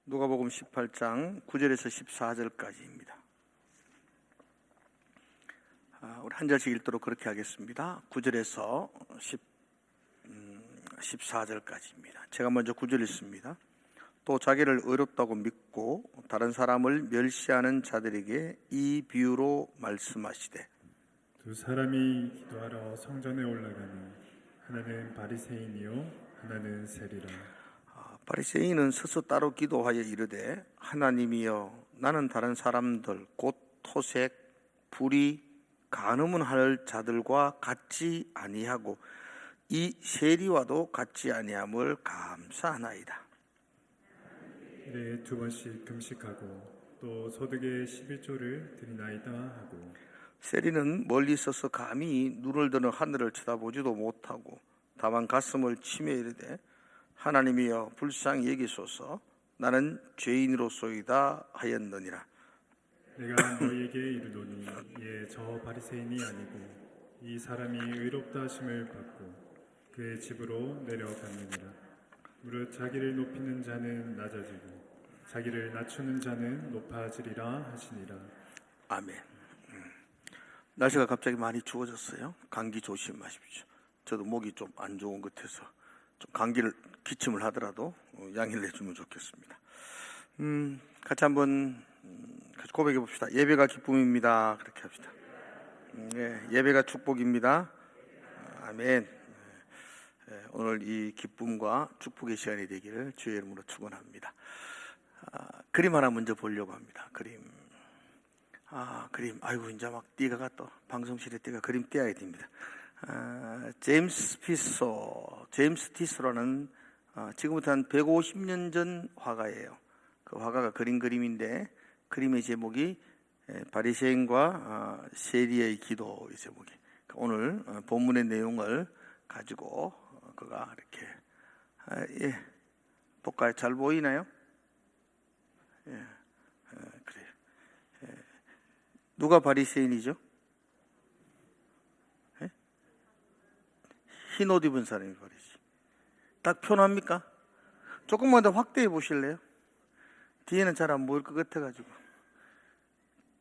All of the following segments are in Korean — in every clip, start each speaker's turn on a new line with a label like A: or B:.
A: 누가복음 18장 9절에서 14절까지입니다. 우리 한 절씩 읽도록 그렇게 하겠습니다. 9절에서 14절까지입니다. 제가 먼저 9절 읽습니다. 또 자기를 의롭다고 믿고 다른 사람을 멸시하는 자들에게 이 비유로 말씀하시되,
B: 두 사람이 기도하러 성전에 올라가니 하나는 바리새인이요 하나는 세리라.
A: 바리새인은 서서 따로 기도하여 이르되, 하나님이여, 나는 다른 사람들 곧 토색, 불의, 간음을 할 자들과 같지 아니하고 이 세리와도 같지 아니함을 감사하나이다.
B: 일에 2번씩 금식하고 또 소득의 11조를 드리나이다 하고,
A: 세리는 멀리 서서 감히 눈을 드는 하늘을 쳐다보지도 못하고 다만 가슴을 치며 이르되, 하나님이여, 불쌍히 여기소서, 나는 죄인으로소이다 하였느니라.
B: 내가 너희에게 이르노니 이에 저 바리새인이 아니고 이 사람이 의롭다 하심을 받고 그의 집으로 내려갔느니라. 무릇 자기를 높이는 자는 낮아지고 자기를 낮추는 자는 높아지리라 하시니라.
A: 아멘. 날씨가 갑자기 많이 추워졌어요. 감기 조심하십시오. 저도 목이 좀 안 좋은 것 같아서 좀 감기를 기침을 하더라도 양해를 내주면 좋겠습니다. 같이 한번 같이 고백해 봅시다. 예배가 기쁨입니다. 그렇게 합시다. 예배가 축복입니다. 아멘. 오늘 이 기쁨과 축복의 시간이 되기를 주의 이름으로 축원합니다. 그림 하나 먼저 보려고 합니다. 그림. 아이고, 이제 막 띠가 갔다. 방송실에 띠가 그림 떼야 됩니다. 제임스 티소라는 지금부터 한 150년 전 화가예요. 그 화가가 그린 그림인데, 그림의 제목이 바리새인과 세리의 기도의 제목이. 오늘 본문의 내용을 가지고 그가 이렇게 볼까요? 잘 보이나요? 그래요. 누가 바리새인이죠? 흰 옷 입은 사람이 바리새인. 딱 표납니까? 조금만 더 확대해 보실래요? 뒤에는 잘 안 보일 것 같아가지고.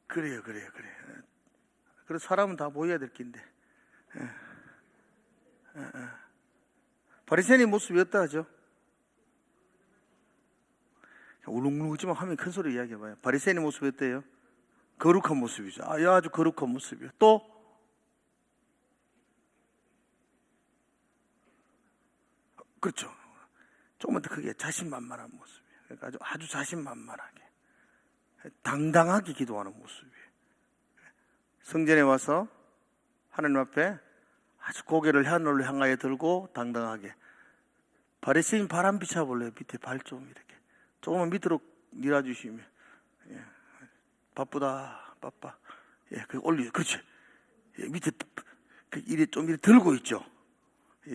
A: 그래요. 그래서 사람은 다 보여야 될 낀데. 바리새인의 모습이 어떠하죠? 울렁울렁하지만 하면 큰 소리 이야기해봐요. 바리새인의 모습이 어때요? 거룩한 모습이죠. 아주 거룩한 모습이에요. 또 그렇죠. 조금만 더 크게 자신만만한 모습이에요. 그러니까 아주 자신만만하게 당당하게 기도하는 모습이에요. 성전에 와서 하나님 앞에 아주 고개를 하늘로 향하여 들고 당당하게. 바리새인 발 한 비춰볼래요? 밑에 발 좀 이렇게 조금만 밑으로 밀어주시면. 바쁘다, 바빠. 그 그렇지. 밑에 이래 좀 이렇게 들고 있죠.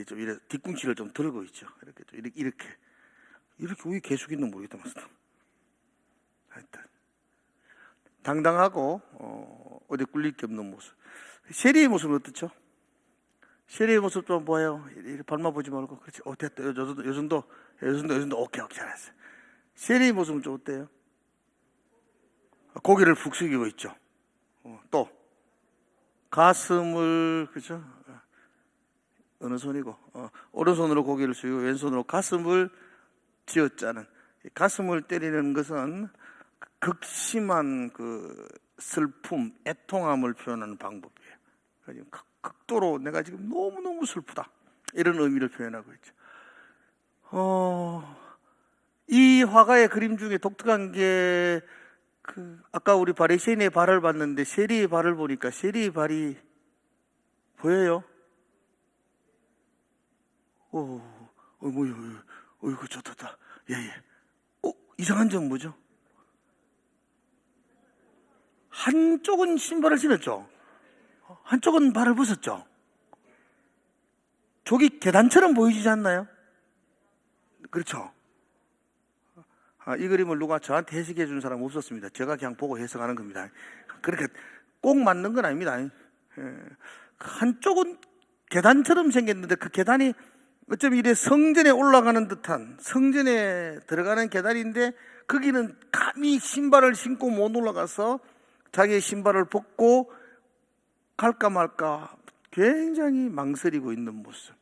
A: 좀 이래 뒤꿈치를 좀 들고 있죠. 이렇게 왜 계속 있는 모르겠다 맞습니다. 하여튼 당당하고 어디 꿀릴 게 없는 모습. 세리의 모습은 어떻죠? 세리의 모습 좀 보여요. 이렇게 발만 보지 말고. 그렇지. 됐다. 요 정도. 오케이, 잘했어요. 세리의 모습은 좀 어때요? 고개를 푹 숙이고 있죠. 또 가슴을, 그렇죠? 어느 손이고, 오른손으로 고개를 숙이고 왼손으로 가슴을 쥐어짜는. 가슴을 때리는 것은 극심한 그 슬픔, 애통함을 표현하는 방법이에요. 극도로 내가 지금 너무너무 슬프다, 이런 의미를 표현하고 있죠. 이 화가의 그림 중에 독특한 게 아까 우리 바리새인의 발을 봤는데 세리의 발을 보니까 세리의 발이 보여요? 어이구, 좋다. 예. 이상한 점 뭐죠? 한쪽은 신발을 신었죠. 한쪽은 발을 벗었죠. 저기 계단처럼 보이지 않나요? 그렇죠. 이 그림을 누가 저한테 해석해 준 사람 없었습니다. 제가 그냥 보고 해석하는 겁니다. 그렇게 꼭 맞는 건 아닙니다. 한쪽은 계단처럼 생겼는데 그 계단이 어쩜 이래 성전에 올라가는 듯한, 성전에 들어가는 계단인데 거기는 감히 신발을 신고 못 올라가서 자기의 신발을 벗고 갈까 말까 굉장히 망설이고 있는 모습,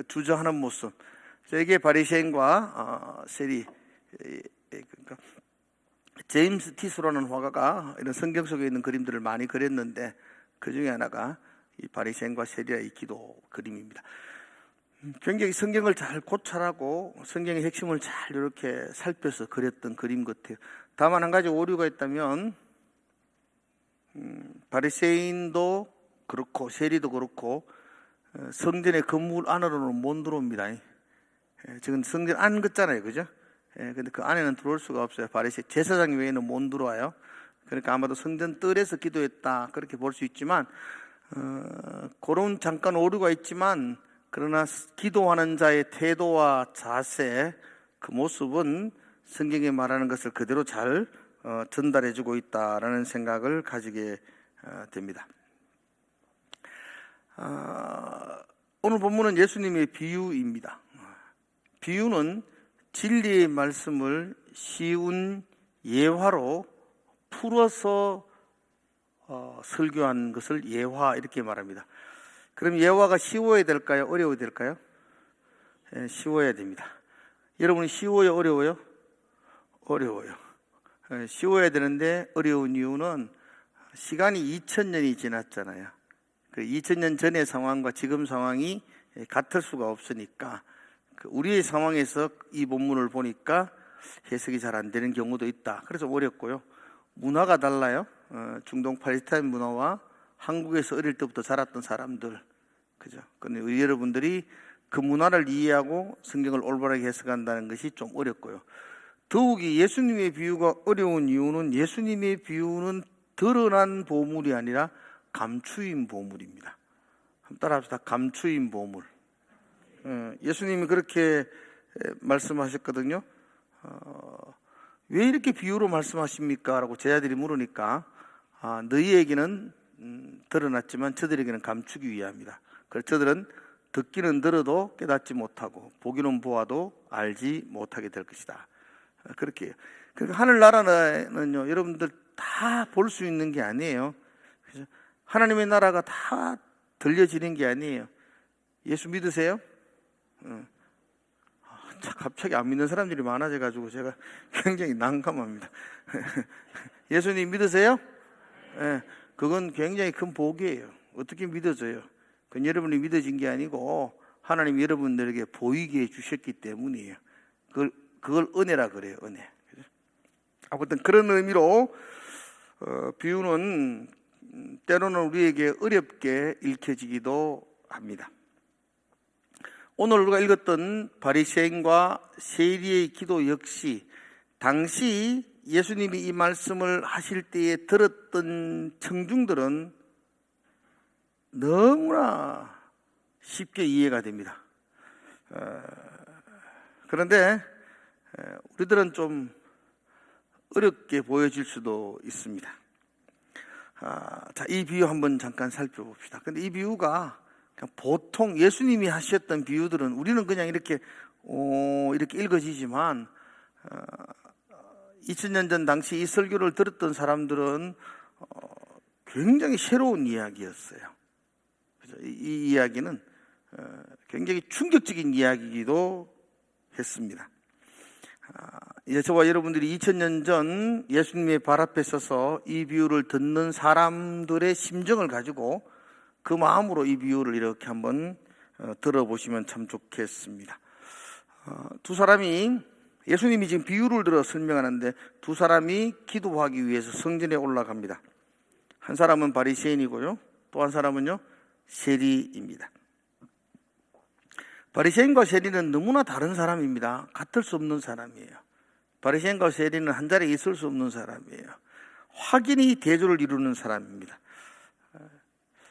A: 주저하는 모습. 이게 바리새인과 세리, 그러니까 제임스 티스라는 화가가 이런 성경 속에 있는 그림들을 많이 그렸는데 그 중에 하나가 이 바리새인과 세리의 기도 그림입니다. 굉장히 성경을 잘 고찰하고 성경의 핵심을 잘 이렇게 살펴서 그렸던 그림 같아요. 다만 한 가지 오류가 있다면 바리새인도 그렇고 세리도 그렇고 성전의 건물 안으로는 못 들어옵니다. 지금 성전 안 긋잖아요, 그죠? 근데 그 안에는 들어올 수가 없어요. 바리새인 제사장 외에는 못 들어와요. 그러니까 아마도 성전 뜰에서 기도했다 그렇게 볼 수 있지만 그런 잠깐 오류가 있지만 그러나 기도하는 자의 태도와 자세, 그 모습은 성경에 말하는 것을 그대로 잘 전달해주고 있다라는 생각을 가지게 됩니다. 오늘 본문은 예수님의 비유입니다. 비유는 진리의 말씀을 쉬운 예화로 풀어서 설교한 것을 예화 이렇게 말합니다. 그럼 예화가 쉬워야 될까요? 어려워야 될까요? 쉬워야 됩니다. 여러분 쉬워요? 어려워요? 어려워요. 쉬워야 되는데 어려운 이유는 시간이 2000년이 지났잖아요. 그 2000년 전의 상황과 지금 상황이 같을 수가 없으니까 우리의 상황에서 이 본문을 보니까 해석이 잘 안 되는 경우도 있다. 그래서 어렵고요. 문화가 달라요. 중동 팔레스타인 문화와 한국에서 어릴 때부터 자랐던 사람들, 그죠? 근데 여러분들이 그 문화를 이해하고 성경을 올바르게 해석한다는 것이 좀 어렵고요. 더욱이 예수님의 비유가 어려운 이유는 예수님의 비유는 드러난 보물이 아니라 감추인 보물입니다. 한번 따라합시다. 감추인 보물. 예수님이 그렇게 말씀하셨거든요. 왜 이렇게 비유로 말씀하십니까? 라고 제자들이 물으니까 너희에게는 드러났지만 저들에게는 감추기 위함이다. 그래서 저들은 듣기는 들어도 깨닫지 못하고 보기는 보아도 알지 못하게 될 것이다. 그렇게 해요. 그러니까 하늘나라는요, 여러분들 다 볼 수 있는 게 아니에요. 그죠? 하나님의 나라가 다 들려지는 게 아니에요. 예수 믿으세요? 갑자기 안 믿는 사람들이 많아져가지고 제가 굉장히 난감합니다. 예수님 믿으세요? 그건 굉장히 큰 복이에요. 어떻게 믿어져요? 그건 여러분이 믿어진 게 아니고 하나님 여러분들에게 보이게 해주셨기 때문이에요. 그걸 은혜라 그래요. 은혜. 아무튼 그런 의미로 비유는 때로는 우리에게 어렵게 읽혀지기도 합니다. 오늘 우리가 읽었던 바리새인과 세리의 기도 역시 당시 예수님이 이 말씀을 하실 때에 들었던 청중들은 너무나 쉽게 이해가 됩니다. 그런데 우리들은 좀 어렵게 보여질 수도 있습니다. 자, 이 비유 한번 잠깐 살펴봅시다. 근데 이 비유가 그냥 보통 예수님이 하셨던 비유들은 우리는 그냥 이렇게 읽어지지만 2000년 전 당시 이 설교를 들었던 사람들은 굉장히 새로운 이야기였어요. 그래서 이 이야기는 굉장히 충격적인 이야기이기도 했습니다. 이제 저와 여러분들이 2000년 전 예수님의 발 앞에 서서 이 비유를 듣는 사람들의 심정을 가지고 그 마음으로 이 비유를 이렇게 한번 들어보시면 참 좋겠습니다. 두 사람이 예수님이 지금 비유를 들어 설명하는데 두 사람이 기도하기 위해서 성전에 올라갑니다. 한 사람은 바리새인이고요. 또 한 사람은요 세리입니다. 바리새인과 세리는 너무나 다른 사람입니다. 같을 수 없는 사람이에요. 바리새인과 세리는 한 자리에 있을 수 없는 사람이에요. 확연히 대조를 이루는 사람입니다.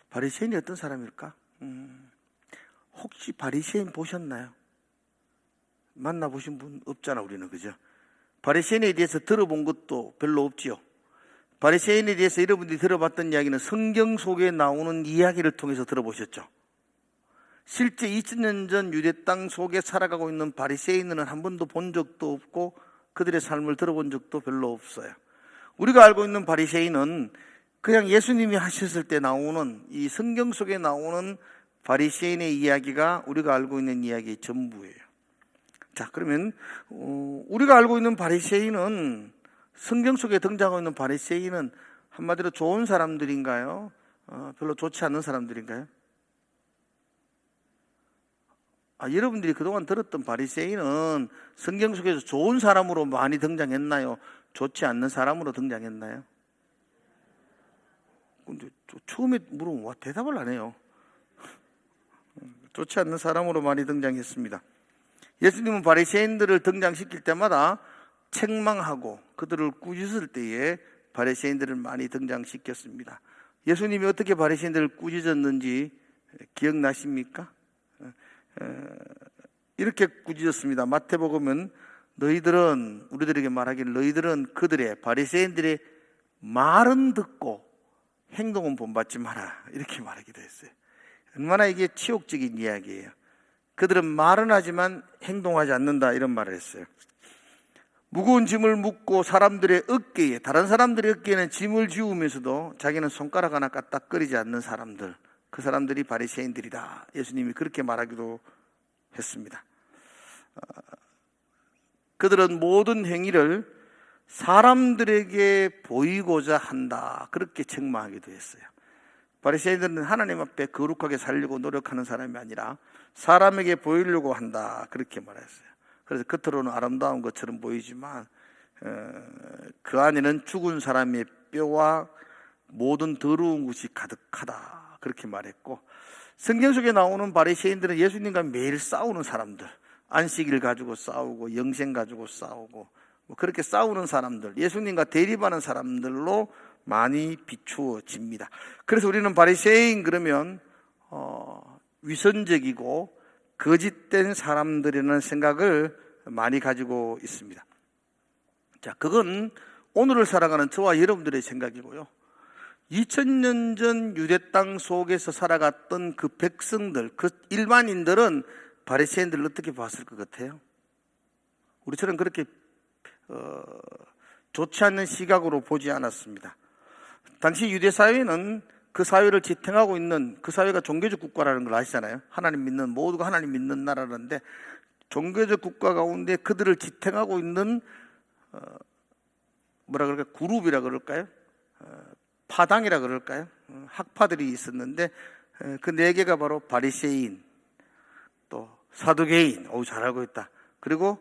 A: 바리새인이 어떤 사람일까? 혹시 바리새인 보셨나요? 만나보신 분 없잖아, 우리는. 그죠? 바리새인에 대해서 들어본 것도 별로 없지요. 바리새인에 대해서 여러분들이 들어봤던 이야기는 성경 속에 나오는 이야기를 통해서 들어보셨죠. 실제 2000년 전 유대 땅 속에 살아가고 있는 바리새인들은 한 번도 본 적도 없고 그들의 삶을 들어본 적도 별로 없어요. 우리가 알고 있는 바리새인은 그냥 예수님이 하셨을 때 나오는 이 성경 속에 나오는 바리새인의 이야기가 우리가 알고 있는 이야기의 전부예요. 자, 그러면 우리가 알고 있는 바리새인은, 성경 속에 등장하고 있는 바리새인은 한마디로 좋은 사람들인가요? 별로 좋지 않는 사람들인가요? 여러분들이 그동안 들었던 바리새인은 성경 속에서 좋은 사람으로 많이 등장했나요? 좋지 않는 사람으로 등장했나요? 근데 처음에 물어보면 대답을 안 해요. 좋지 않는 사람으로 많이 등장했습니다. 예수님은 바리새인들을 등장시킬 때마다 책망하고 그들을 꾸짖을 때에 바리새인들을 많이 등장시켰습니다. 예수님이 어떻게 바리새인들을 꾸짖었는지 기억나십니까? 이렇게 꾸짖었습니다. 마태복음은 너희들은, 우리들에게 말하기를 너희들은 그들의, 바리새인들의 말은 듣고 행동은 본받지 마라, 이렇게 말하기도 했어요. 얼마나 이게 치욕적인 이야기예요. 그들은 말은 하지만 행동하지 않는다, 이런 말을 했어요. 무거운 짐을 묻고 사람들의 어깨에, 다른 사람들의 어깨에는 짐을 지우면서도 자기는 손가락 하나 까딱거리지 않는 사람들, 그 사람들이 바리새인들이다, 예수님이 그렇게 말하기도 했습니다. 그들은 모든 행위를 사람들에게 보이고자 한다, 그렇게 책망하기도 했어요. 바리새인들은 하나님 앞에 거룩하게 살려고 노력하는 사람이 아니라 사람에게 보이려고 한다, 그렇게 말했어요. 그래서 겉으로는 아름다운 것처럼 보이지만 그 안에는 죽은 사람의 뼈와 모든 더러운 것이 가득하다, 그렇게 말했고, 성경 속에 나오는 바리새인들은 예수님과 매일 싸우는 사람들, 안식일 가지고 싸우고 영생 가지고 싸우고 그렇게 싸우는 사람들, 예수님과 대립하는 사람들로 많이 비추어집니다. 그래서 우리는 바리새인 그러면 위선적이고 거짓된 사람들이라는 생각을 많이 가지고 있습니다. 자, 그건 오늘을 살아가는 저와 여러분들의 생각이고요. 2000년 전 유대 땅 속에서 살아갔던 그 백성들, 그 일반인들은 바리새인들을 어떻게 봤을 것 같아요? 우리처럼 그렇게 좋지 않는 시각으로 보지 않았습니다. 당시 유대 사회는 그 사회를 지탱하고 있는, 그 사회가 종교적 국가라는 걸 아시잖아요. 하나님 믿는, 모두가 하나님 믿는 나라라는데, 종교적 국가 가운데 그들을 지탱하고 있는 뭐라 그럴까요? 그룹이라 그럴까요? 파당이라 그럴까요? 학파들이 있었는데 그 네 개가 바로 바리새인, 또 사두개인, 잘 알고 있다. 그리고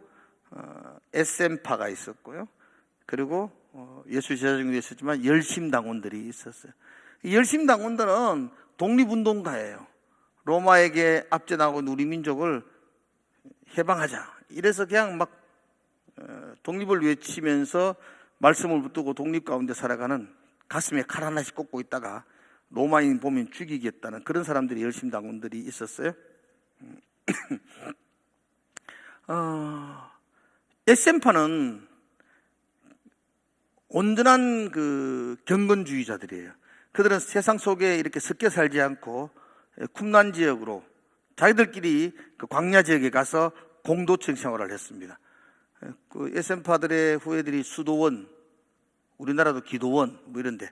A: SM파가 있었고요. 그리고 예수 제자 중에 있었지만 열심당원들이 있었어요. 이 열심당원들은 독립운동가예요. 로마에게 압제당하고 우리 민족을 해방하자, 이래서 그냥 막 독립을 외치면서 말씀을 붙들고 독립 가운데 살아가는, 가슴에 칼 하나씩 꽂고 있다가 로마인 보면 죽이겠다는 그런 사람들이 열심당원들이 있었어요. SM파는 온전한 그 경건주의자들이에요. 그들은 세상 속에 이렇게 섞여 살지 않고 쿰란 지역으로 자기들끼리 그 광야 지역에 가서 공도청 생활을 했습니다. 그 SM파들의 후예들이 수도원, 우리나라도 기도원 뭐 이런데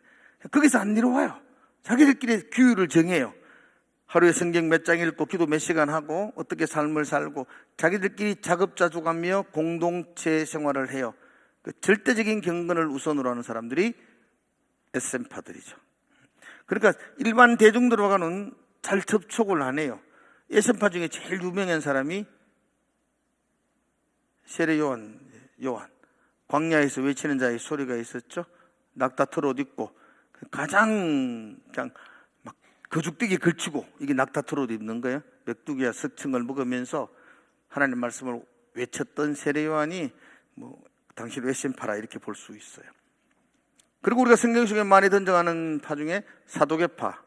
A: 거기서 안 내려와요. 자기들끼리 규율을 정해요. 하루에 성경 몇 장 읽고 기도 몇 시간 하고 어떻게 삶을 살고 자기들끼리 자급자족하며 공동체 생활을 해요. 그 절대적인 경건을 우선으로 하는 사람들이 SM파들이죠. 그러니까 일반 대중들과는 잘 접촉을 안 해요. SM파 중에 제일 유명한 사람이 세례 요한. 광야에서 외치는 자의 소리가 있었죠. 낙타털 옷 입고 가장 그냥 막 거죽대기 걸치고, 이게 낙타털 옷 입는 거예요. 맥두기와 석청을 먹으면서 하나님 말씀을 외쳤던 세례 요한이 당시로 SM파라 이렇게 볼 수 있어요. 그리고 우리가 성경 속에 많이 등장하는 파 중에 사도계파.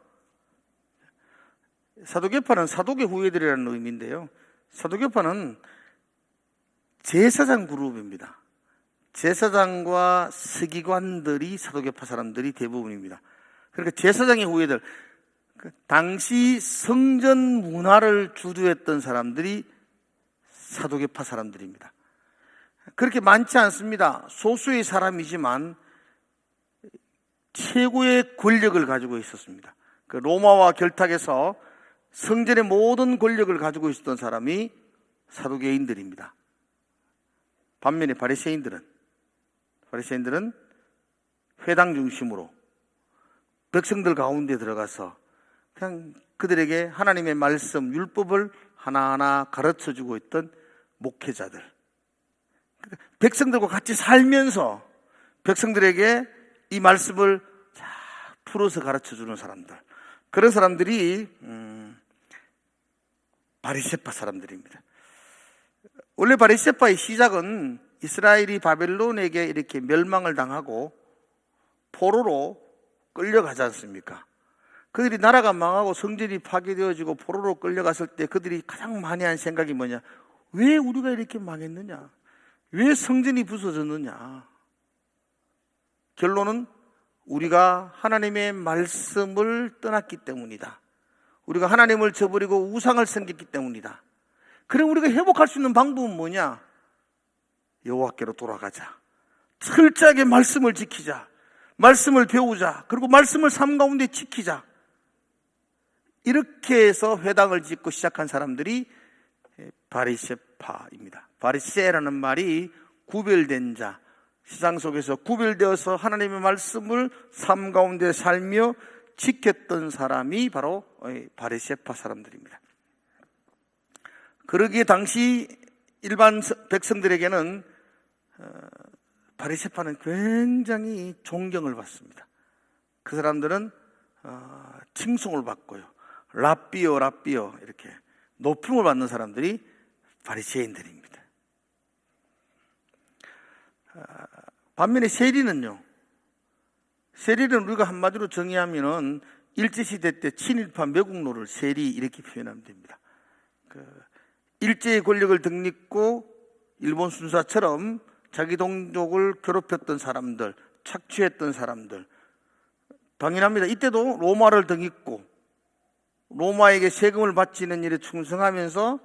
A: 사도계파는 사도계 후예들이라는 의미인데요. 사도계파는 제사장 그룹입니다. 제사장과 서기관들이 사도계파 사람들이 대부분입니다. 그러니까 제사장의 후예들, 당시 성전 문화를 주도했던 사람들이 사두개파 사람들입니다. 그렇게 많지 않습니다. 소수의 사람이지만 최고의 권력을 가지고 있었습니다. 그 로마와 결탁해서 성전의 모든 권력을 가지고 있었던 사람이 사두개인들입니다. 반면에 바리새인들은 회당 중심으로 백성들 가운데 들어가서 그냥 그들에게 하나님의 말씀, 율법을 하나하나 가르쳐주고 있던 목회자들, 백성들과 같이 살면서 백성들에게 이 말씀을 잘 풀어서 가르쳐주는 사람들, 그런 사람들이 바리새파 사람들입니다. 원래 바리새파의 시작은 이스라엘이 바벨론에게 이렇게 멸망을 당하고 포로로 끌려가지 않습니까? 그들이 나라가 망하고 성전이 파괴되어지고 포로로 끌려갔을 때 그들이 가장 많이 한 생각이 뭐냐? 왜 우리가 이렇게 망했느냐? 왜 성전이 부서졌느냐? 결론은 우리가 하나님의 말씀을 떠났기 때문이다. 우리가 하나님을 저버리고 우상을 섬겼기 때문이다. 그럼 우리가 회복할 수 있는 방법은 뭐냐? 여호와께로 돌아가자. 철저하게 말씀을 지키자. 말씀을 배우자. 그리고 말씀을 삶 가운데 지키자. 이렇게 해서 회당을 짓고 시작한 사람들이 바리새파입니다. 바리새라는 말이 구별된 자, 세상 속에서 구별되어서 하나님의 말씀을 삶 가운데 살며 지켰던 사람이 바로 바리새파 사람들입니다. 그러기에 당시 일반 백성들에게는 바리새파는 굉장히 존경을 받습니다. 그 사람들은 칭송을 받고요, 랍비요 이렇게 높임을 받는 사람들이 바리새인들입니다. 반면에 세리는요, 세리는 우리가 한마디로 정의하면은 일제시대 때 친일파 매국노를 세리 이렇게 표현하면 됩니다. 일제의 권력을 덧입고 일본 순사처럼 자기 동족을 괴롭혔던 사람들, 착취했던 사람들, 당연합니다. 이때도 로마를 덧입고 로마에게 세금을 바치는 일에 충성하면서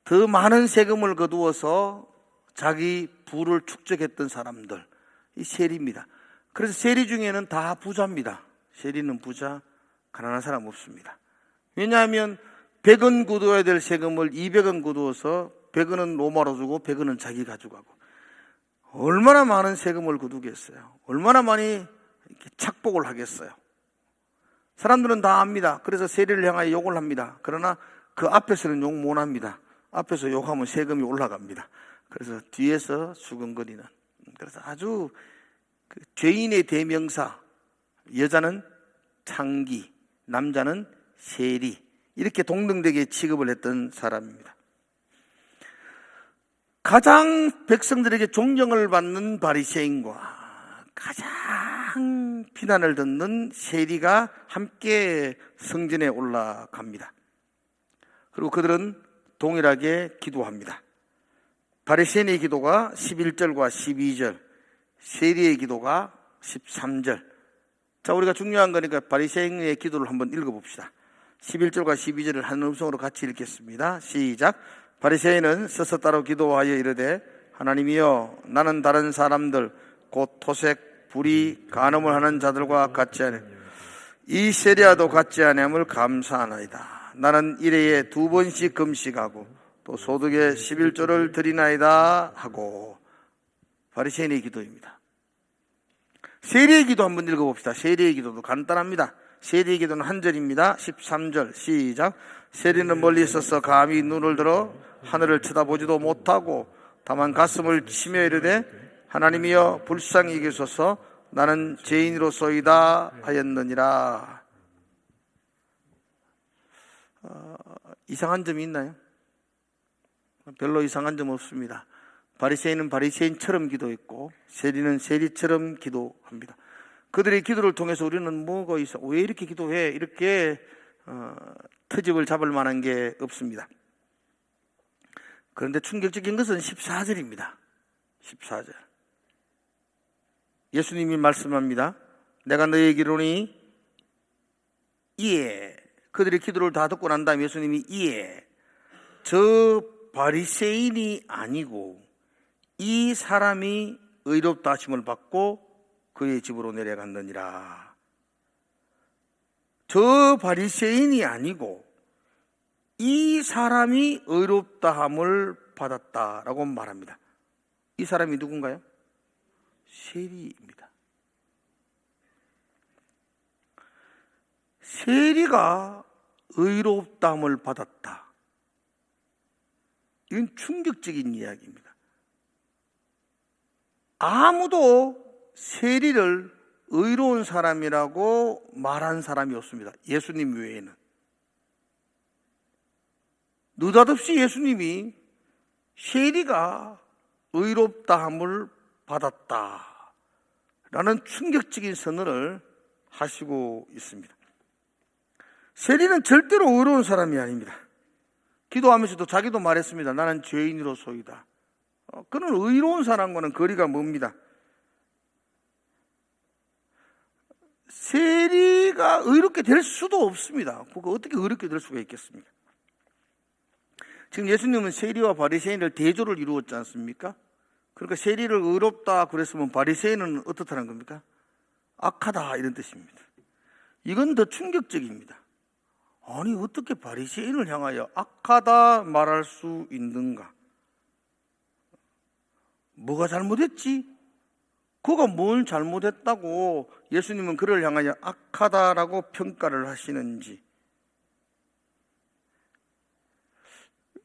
A: 더 많은 세금을 거두어서 자기 부를 축적했던 사람들, 이 세리입니다. 그래서 세리 중에는 다 부자입니다. 세리는 부자, 가난한 사람 없습니다. 왜냐하면 100원 거두어야 될 세금을 200원 거두어서 100원은 로마로 주고 100원은 자기 가져가고, 얼마나 많은 세금을 거두겠어요? 얼마나 많이 이렇게 착복을 하겠어요? 사람들은 다 압니다. 그래서 세리를 향하여 욕을 합니다. 그러나 그 앞에서는 욕 못 합니다. 앞에서 욕하면 세금이 올라갑니다. 그래서 뒤에서 수근거리는, 그래서 아주 죄인의 대명사, 여자는 창기, 남자는 세리, 이렇게 동등되게 취급을 했던 사람입니다. 가장 백성들에게 존경을 받는 바리새인과 가장 비난을 듣는 세리가 함께 성전에 올라갑니다. 그리고 그들은 동일하게 기도합니다. 바리새인의 기도가 11절과 12절, 세리의 기도가 13절. 자, 우리가 중요한 거니까 바리새인의 기도를 한번 읽어봅시다. 11절과 12절을 한 음성으로 같이 읽겠습니다. 시작. 바리새인은 서서 따로 기도하여 이르되, 하나님이여, 나는 다른 사람들 곧 토색, 불의, 간음을 하는 자들과 같지 않으 이 세리야도 같지 아니함을 감사하나이다. 나는 일회에 2번씩 금식하고 또 소득의 11조를 드리나이다 하고. 바리새인의 기도입니다. 세리의 기도 한번 읽어봅시다. 세리의 기도도 간단합니다. 세리의 기도는 한 절입니다. 13절 시작. 세리는 멀리 있어서 감히 눈을 들어 하늘을 쳐다보지도 못하고 다만 가슴을 치며 이르되, 하나님이여 불쌍히 여기소서, 나는 죄인으로소이다 하였느니라. 이상한 점이 있나요? 별로 이상한 점 없습니다. 바리새인은 바리새인처럼 기도했고 세리는 세리처럼 기도합니다. 그들의 기도를 통해서 우리는 뭐가 있어? 왜 이렇게 기도해? 이렇게 트집을 잡을 만한 게 없습니다. 그런데 충격적인 것은 14절입니다. 14절. 예수님이 말씀합니다. 내가 너희에게 이르노니 이에, 그들의 기도를 다 듣고 난 다음에 예수님이 이에 저 바리새인이 아니고 이 사람이 의롭다 하심을 받고 그의 집으로 내려갔느니라. 저 바리새인이 아니고 이 사람이 의롭다함을 받았다라고 말합니다. 이 사람이 누군가요? 세리입니다. 세리가 의롭다함을 받았다. 이건 충격적인 이야기입니다. 아무도 세리를 의로운 사람이라고 말한 사람이 없습니다. 예수님 외에는. 느닷없이 예수님이 세리가 의롭다함을 받았다라는 충격적인 선언을 하시고 있습니다. 세리는 절대로 의로운 사람이 아닙니다. 기도하면서도 자기도 말했습니다. 나는 죄인으로소이다. 그는 의로운 사람과는 거리가 멉니다. 세리가 의롭게 될 수도 없습니다. 그거 어떻게 의롭게 될 수가 있겠습니까? 지금 예수님은 세리와 바리새인을 대조를 이루었지 않습니까? 그러니까 세리를 의롭다 그랬으면 바리새인은 어떻다는 겁니까? 악하다 이런 뜻입니다. 이건 더 충격적입니다. 아니 어떻게 바리새인을 향하여 악하다 말할 수 있는가? 뭐가 잘못했지? 그가 뭘 잘못했다고 예수님은 그를 향하여 악하다라고 평가를 하시는지.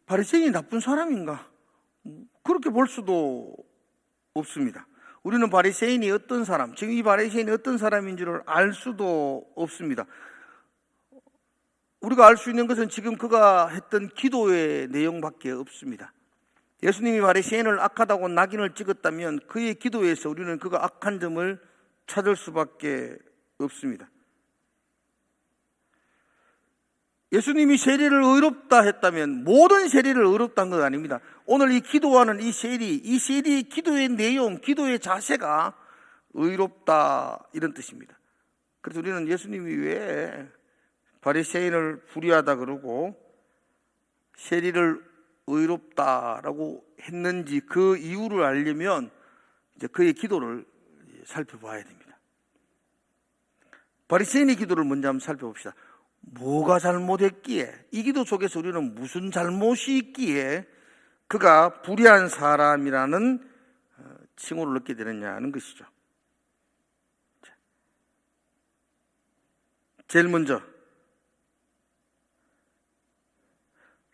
A: 바리새인이 나쁜 사람인가? 그렇게 볼 수도 없습니다. 우리는 바리새인이 어떤 사람, 지금 이 바리새인이 어떤 사람인 줄을 알 수도 없습니다. 우리가 알 수 있는 것은 지금 그가 했던 기도의 내용밖에 없습니다. 예수님이 바리새인을 악하다고 낙인을 찍었다면 그의 기도에서 우리는 그가 악한 점을 찾을 수밖에 없습니다. 예수님이 세리를 의롭다 했다면 모든 세리를 의롭다 한 건 아닙니다. 오늘 이 기도하는 이 세리의 기도의 내용, 기도의 자세가 의롭다 이런 뜻입니다. 그래서 우리는 예수님이 왜 바리새인을 불의하다 그러고 세리를 의롭다라고 했는지 그 이유를 알려면 이제 그의 기도를 살펴봐야 됩니다. 바리새인의 기도를 먼저 한번 살펴봅시다. 뭐가 잘못했기에, 이 기도 속에서 우리는 무슨 잘못이 있기에 그가 불의한 사람이라는 칭호를 얻게 되느냐 하는 것이죠. 제일 먼저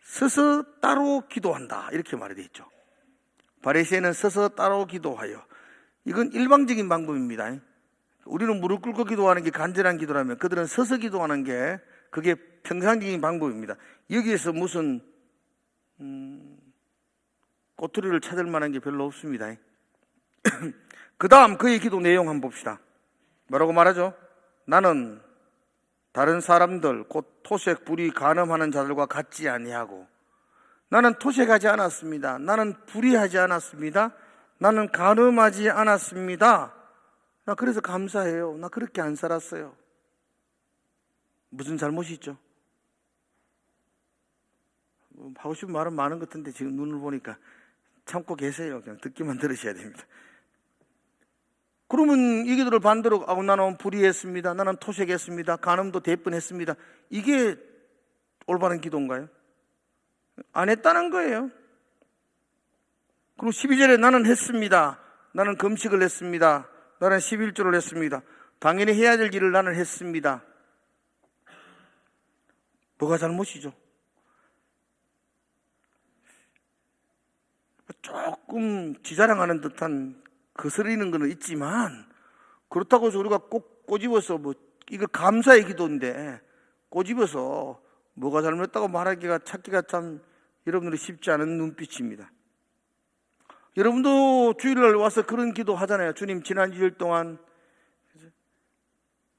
A: 서서 따로 기도한다 이렇게 말이 되어 있죠. 바리새인은 서서 따로 기도하여, 이건 일방적인 방법입니다. 우리는 무릎 꿇고 기도하는 게 간절한 기도라면 그들은 서서 기도하는 게 그게 평상적인 방법입니다. 여기에서 무슨 꼬투리를 찾을 만한 게 별로 없습니다. 그 다음 그의 기도 내용 한번 봅시다. 뭐라고 말하죠? 나는 다른 사람들 곧 토색 불의 간음하는 자들과 같지 아니하고, 나는 토색하지 않았습니다. 나는 불의하지 않았습니다. 나는 간음하지 않았습니다. 나 그래서 감사해요. 나 그렇게 안 살았어요. 무슨 잘못이 있죠? 하고 싶은 말은 많은 것 같은데 지금 눈을 보니까 참고 계세요. 그냥 듣기만 들으셔야 됩니다. 그러면 이 기도를 반대로 나는 불의했습니다. 나는 토색했습니다. 간음도 대뻔했습니다. 이게 올바른 기도인가요? 안 했다는 거예요. 그리고 12절에 나는 했습니다. 나는 금식을 했습니다. 나는 11조를 했습니다. 당연히 해야 될 일을 나는 했습니다. 뭐가 잘못이죠? 조금 지자랑하는 듯한 거스리는 것은 있지만, 그렇다고 해서 우리가 꼭 꼬집어서 이거 감사의 기도인데 꼬집어서 뭐가 잘못했다고 말하기가, 찾기가 참 여러분들이 쉽지 않은 눈빛입니다. 여러분도 주일날 와서 그런 기도 하잖아요. 주님, 지난 2일 동안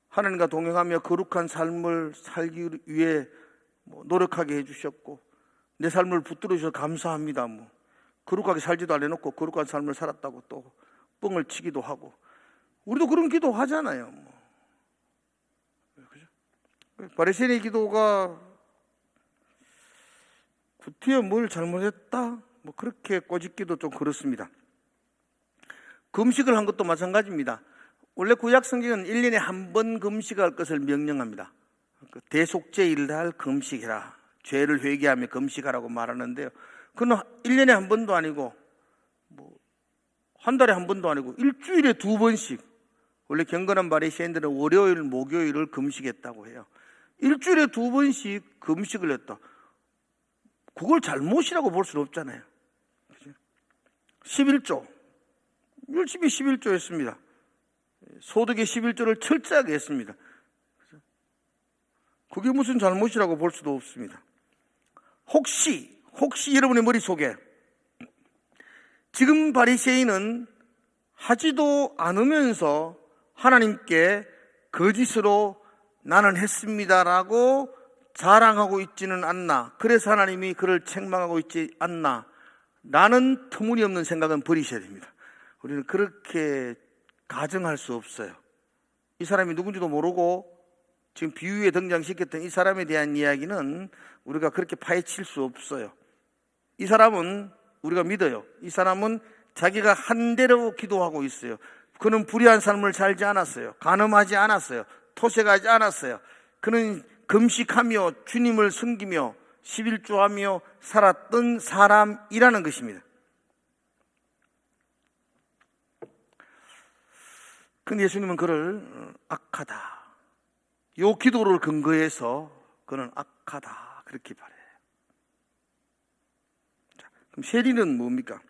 A: 하나님과 동행하며 거룩한 삶을 살기 위해 노력하게 해주셨고 내 삶을 붙들어 주셔서 감사합니다. 거룩하게 살지도 않아놓고 거룩한 삶을 살았다고 또 뻥을 치기도 하고, 우리도 그런 기도 하잖아요. 그죠? 바리새인의 기도가 구태여 뭘 잘못했다? 뭐 그렇게 꼬집기도 좀 그렇습니다. 금식을 한 것도 마찬가지입니다. 원래 구약 성경은 1년에 한 번 금식할 것을 명령합니다. 대속죄일 날 금식해라. 죄를 회개하며 금식하라고 말하는데요. 그건 1년에 한 번도 아니고 한 달에 한 번도 아니고 일주일에 2번씩. 원래 경건한 바리새인들은 월요일, 목요일을 금식했다고 해요. 일주일에 2번씩 금식을 했다. 그걸 잘못이라고 볼 수는 없잖아요. 11조. 열심히 11조 했습니다. 소득의 11조를 철저하게 했습니다. 그게 무슨 잘못이라고 볼 수도 없습니다. 혹시 여러분의 머릿속에 지금 바리새인은 하지도 않으면서 하나님께 거짓으로 나는 했습니다라고 자랑하고 있지는 않나, 그래서 하나님이 그를 책망하고 있지 않나, 라는 터무니없는 생각은 버리셔야 됩니다. 우리는 그렇게 가정할 수 없어요. 이 사람이 누군지도 모르고 지금 비유에 등장시켰던 이 사람에 대한 이야기는 우리가 그렇게 파헤칠 수 없어요. 이 사람은 우리가 믿어요. 이 사람은 자기가 한 대로 기도하고 있어요. 그는 불의한 삶을 살지 않았어요. 간음하지 않았어요. 토색하지 않았어요. 그는 금식하며 주님을 섬기며 11조하며 살았던 사람이라는 것입니다. 근데 예수님은 그를 악하다, 요 기도를 근거해서 그는 악하다 그렇게 말해요. 자, 그럼 세리는 뭡니까?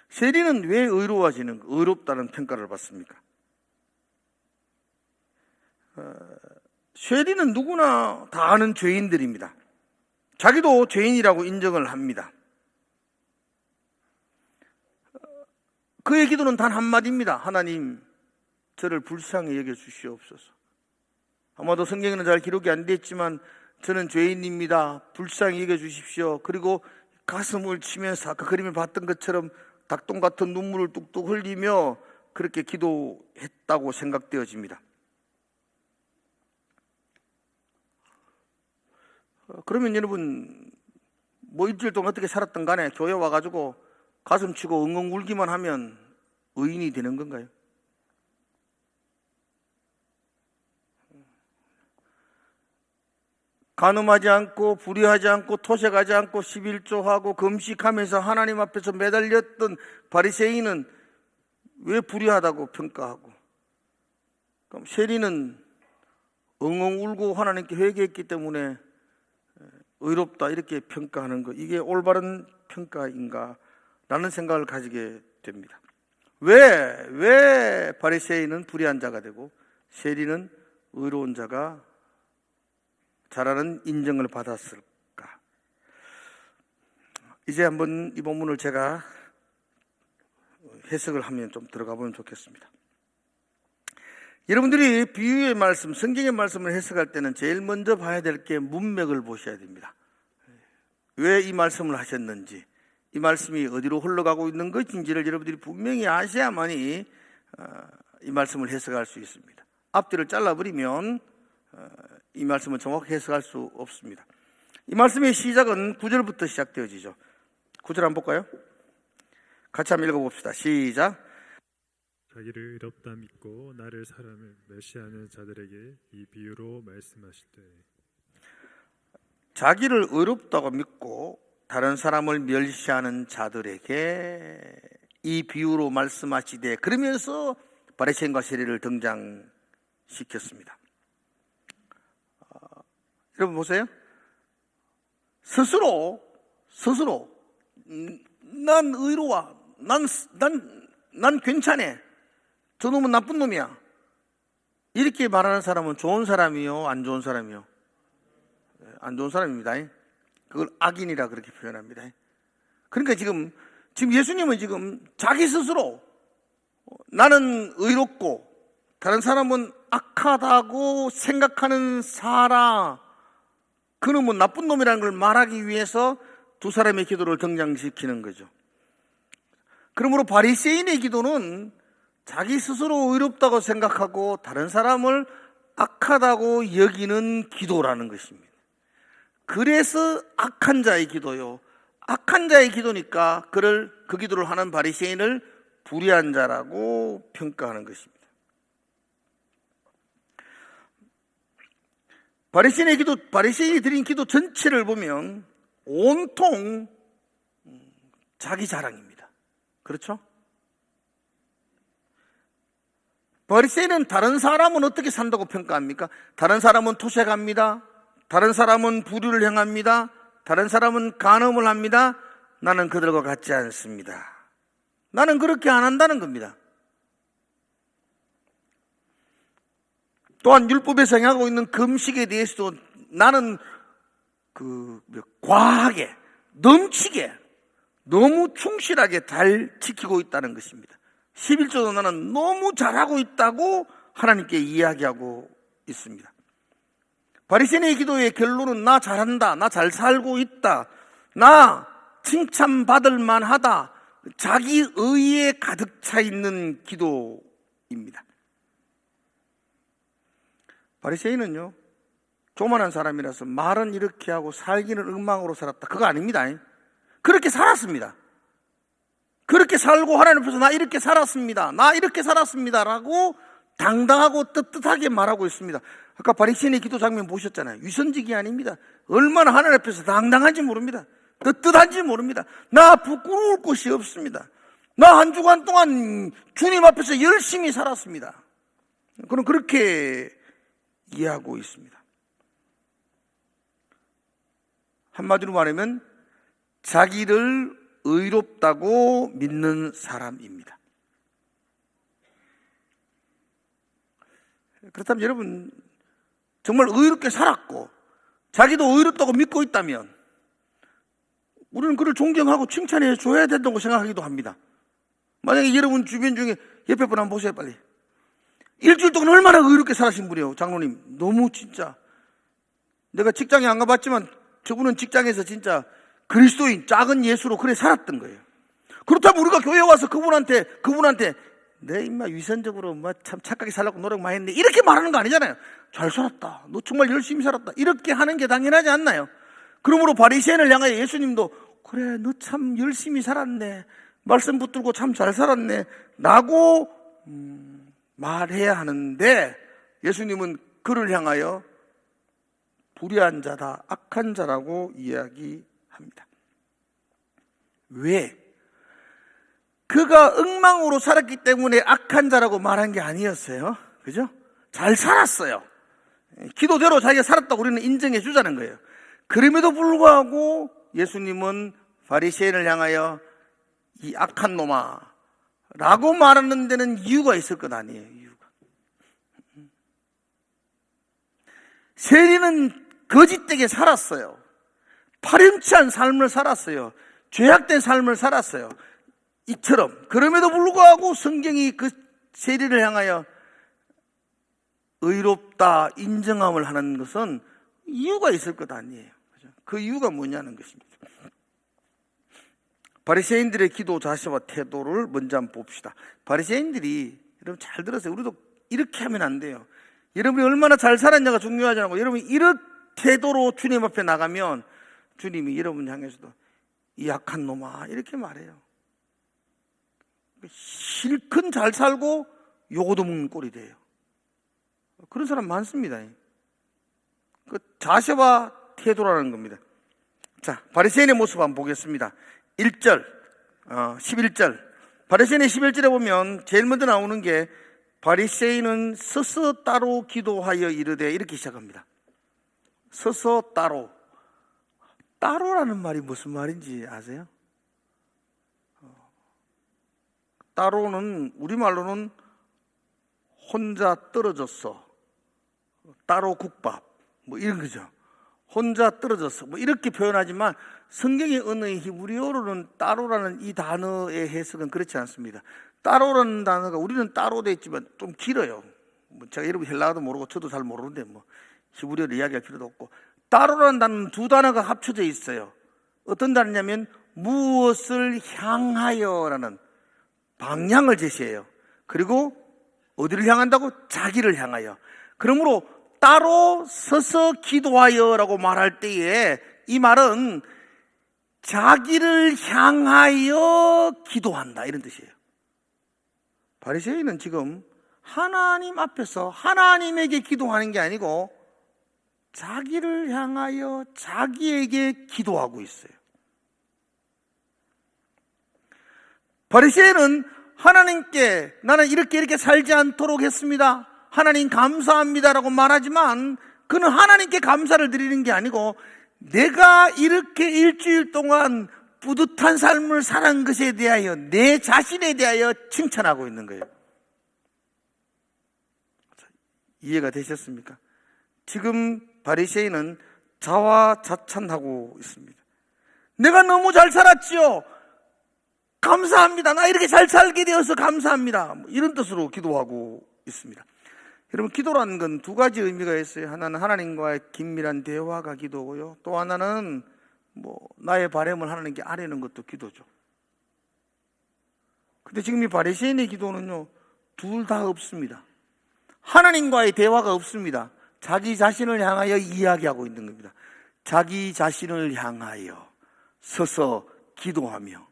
A: 세리는 왜 의롭다는 평가를 받습니까? 세리는 누구나 다 아는 죄인들입니다. 자기도 죄인이라고 인정을 합니다. 그의 기도는 단 한마디입니다. 하나님, 저를 불쌍히 여겨주시옵소서. 아마도 성경에는 잘 기록이 안 됐지만 저는 죄인입니다. 불쌍히 여겨주십시오. 그리고 가슴을 치면서 아까 그림을 봤던 것처럼 닭똥 같은 눈물을 뚝뚝 흘리며 그렇게 기도했다고 생각되어집니다. 그러면 여러분 일주일 동안 어떻게 살았던 간에 교회 와가지고 가슴 치고 엉엉 울기만 하면 의인이 되는 건가요? 간음하지 않고 불의하지 않고 토색하지 않고 11조하고 금식하면서 하나님 앞에서 매달렸던 바리새인은 왜 불의하다고 평가하고, 그럼 세리는 엉엉 울고 하나님께 회개했기 때문에 의롭다 이렇게 평가하는 것, 이게 올바른 평가인가 라는 생각을 가지게 됩니다. 왜 바리새인은 불의한 자가 되고 세리는 의로운 자가 자라는 인정을 받았을까? 이제 한번 이 본문을 제가 해석을 하면 좀 들어가 보면 좋겠습니다. 여러분들이 비유의 말씀, 성경의 말씀을 해석할 때는 제일 먼저 봐야 될 게 문맥을 보셔야 됩니다. 왜 이 말씀을 하셨는지, 이 말씀이 어디로 흘러가고 있는 것인지를 여러분들이 분명히 아셔야만이 이 말씀을 해석할 수 있습니다. 앞뒤를 잘라버리면 이 말씀은 정확히 해석할 수 없습니다. 이 말씀의 시작은 9절부터 시작되어지죠. 9절 한번 볼까요? 같이 한번 읽어봅시다. 시작.
B: 자기를 의롭다 믿고 나를 사람을 멸시하는 자들에게 이 비유로 말씀하실 때,
A: 자기를 의롭다고 믿고 다른 사람을 멸시하는 자들에게 이 비유로 말씀하시되, 그러면서 바리새인과 세리를 등장시켰습니다. 여러분 보세요. 스스로 난 의로워, 난 괜찮아, 저놈은 나쁜 놈이야, 이렇게 말하는 사람은 좋은 사람이요, 안 좋은 사람이요? 안 좋은 사람입니다. 그걸 악인이라 그렇게 표현합니다. 그러니까 지금 예수님은 지금 자기 스스로 나는 의롭고 다른 사람은 악하다고 생각하는 사람, 그놈은 나쁜 놈이라는 걸 말하기 위해서 두 사람의 기도를 등장시키는 거죠. 그러므로 바리새인의 기도는 자기 스스로 의롭다고 생각하고 다른 사람을 악하다고 여기는 기도라는 것입니다. 그래서 악한 자의 기도요. 악한 자의 기도니까 그 기도를 하는 바리새인을 불의한 자라고 평가하는 것입니다. 바리새인이 드린 기도 전체를 보면 온통 자기 자랑입니다. 그렇죠? 바리새인은 다른 사람은 어떻게 산다고 평가합니까? 다른 사람은 토색합니다. 다른 사람은 불의를 행합니다. 다른 사람은 간음을 합니다. 나는 그들과 같지 않습니다. 나는 그렇게 안 한다는 겁니다. 또한 율법에서 행하고 있는 금식에 대해서도 나는 과하게, 넘치게, 너무 충실하게 잘 지키고 있다는 것입니다. 11조도 나는 너무 잘하고 있다고 하나님께 이야기하고 있습니다. 바리새인의 기도의 결론은 나 잘한다, 나 잘 살고 있다, 나 칭찬받을 만하다, 자기 의에 가득 차 있는 기도입니다. 바리새인은요, 조만한 사람이라서 말은 이렇게 하고 살기는 엉망으로 살았다, 그거 아닙니다. 그렇게 살았습니다. 그렇게 살고 하나님 앞에서 나 이렇게 살았습니다, 나 이렇게 살았습니다 라고 당당하고 떳떳하게 말하고 있습니다. 아까 바리새인의 기도 장면 보셨잖아요. 위선직이 아닙니다. 얼마나 하나님 앞에서 당당한지 모릅니다. 떳떳한지 모릅니다. 나 부끄러울 곳이 없습니다. 나 한 주간 동안 주님 앞에서 열심히 살았습니다. 그럼 그렇게 이해하고 있습니다. 한마디로 말하면 자기를 의롭다고 믿는 사람입니다. 그렇다면 여러분, 정말 의롭게 살았고 자기도 의롭다고 믿고 있다면 우리는 그를 존경하고 칭찬해 줘야 된다고 생각하기도 합니다. 만약에 여러분 주변 중에 옆에 분 한번 보세요. 빨리. 일주일 동안 얼마나 의롭게 살아신 분이에요. 장로님, 너무 진짜 내가 직장에 안 가봤지만 저분은 직장에서 진짜 그리스도인 작은 예수로 그래 살았던 거예요. 그렇다면 우리가 교회에 와서 그분한테 내 인마 위선적으로 참 착하게 살려고 노력 많이 했는데 이렇게 말하는 거 아니잖아요. 잘 살았다, 너 정말 열심히 살았다, 이렇게 하는 게 당연하지 않나요? 그러므로 바리새인을 향하여 예수님도 그래, 너 참 열심히 살았네, 말씀 붙들고 참 잘 살았네 라고 말해야 하는데, 예수님은 그를 향하여 불의한 자다, 악한 자라고 이야기합니다. 왜? 그가 엉망으로 살았기 때문에 악한 자라고 말한 게 아니었어요. 그죠? 잘 살았어요. 기도대로 자기가 살았다고 우리는 인정해 주자는 거예요. 그럼에도 불구하고 예수님은 바리새인을 향하여 이 악한 놈아 라고 말하는 데는 이유가 있을 것 아니에요. 이유가. 세리는 거짓되게 살았어요. 파렴치한 삶을 살았어요. 죄악된 삶을 살았어요. 이처럼. 그럼에도 불구하고 성경이 그 세리를 향하여 의롭다 인정함을 하는 것은 이유가 있을 것 아니에요. 그 이유가 뭐냐는 것입니다. 바리새인들의 기도 자세와 태도를 먼저 한번 봅시다. 바리새인들이, 여러분 잘 들으세요. 우리도 이렇게 하면 안 돼요. 여러분이 얼마나 잘 살았냐가 중요하지 않고, 여러분이 이런 태도로 주님 앞에 나가면 주님이 여러분 향해서도 이 악한 놈아 이렇게 말해요. 실컷 잘 살고 요거도 먹는 꼴이 돼요. 그런 사람 많습니다. 그 자세와 태도라는 겁니다. 자, 바리새인의 모습 한번 보겠습니다. 1절, 11절. 바리새인의 11절에 보면 제일 먼저 나오는 게 바리새인은 서서 따로 기도하여 이르되, 이렇게 시작합니다. 서서 따로. 따로라는 말이 무슨 말인지 아세요? 따로는 우리말로는 혼자 떨어졌어, 따로 국밥 뭐 이런 거죠. 혼자 떨어졌어 뭐 이렇게 표현하지만 성경의 언어의 히브리어로는 따로라는 이 단어의 해석은 그렇지 않습니다. 따로라는 단어가 우리는 따로 돼 있지만 좀 길어요. 뭐 제가 여러분 헬라어도 모르고 저도 잘 모르는데 뭐 히브리어를 이야기할 필요도 없고, 따로라는 단어는 두 단어가 합쳐져 있어요. 어떤 단어냐면 무엇을 향하여라는 방향을 제시해요. 그리고 어디를 향한다고? 자기를 향하여. 그러므로 따로 서서 기도하여라고 말할 때에 이 말은 자기를 향하여 기도한다 이런 뜻이에요. 바리새인은 지금 하나님 앞에서 하나님에게 기도하는 게 아니고 자기를 향하여 자기에게 기도하고 있어요. 바리새인은 하나님께 나는 이렇게 살지 않도록 했습니다, 하나님 감사합니다라고 말하지만 그는 하나님께 감사를 드리는 게 아니고 내가 이렇게 일주일 동안 뿌듯한 삶을 살은 것에 대하여 내 자신에 대하여 칭찬하고 있는 거예요. 이해가 되셨습니까? 지금 바리새인은 자화자찬하고 있습니다. 내가 너무 잘 살았지요, 감사합니다, 나 이렇게 잘 살게 되어서 감사합니다, 이런 뜻으로 기도하고 있습니다. 여러분, 기도라는 건 두 가지 의미가 있어요. 하나는 하나님과의 긴밀한 대화가 기도고요, 또 하나는 나의 바람을 하나님께 아뢰는 것도 기도죠. 근데 지금 이 바리새인의 기도는요, 둘 다 없습니다. 하나님과의 대화가 없습니다. 자기 자신을 향하여 이야기하고 있는 겁니다. 자기 자신을 향하여 서서 기도하며.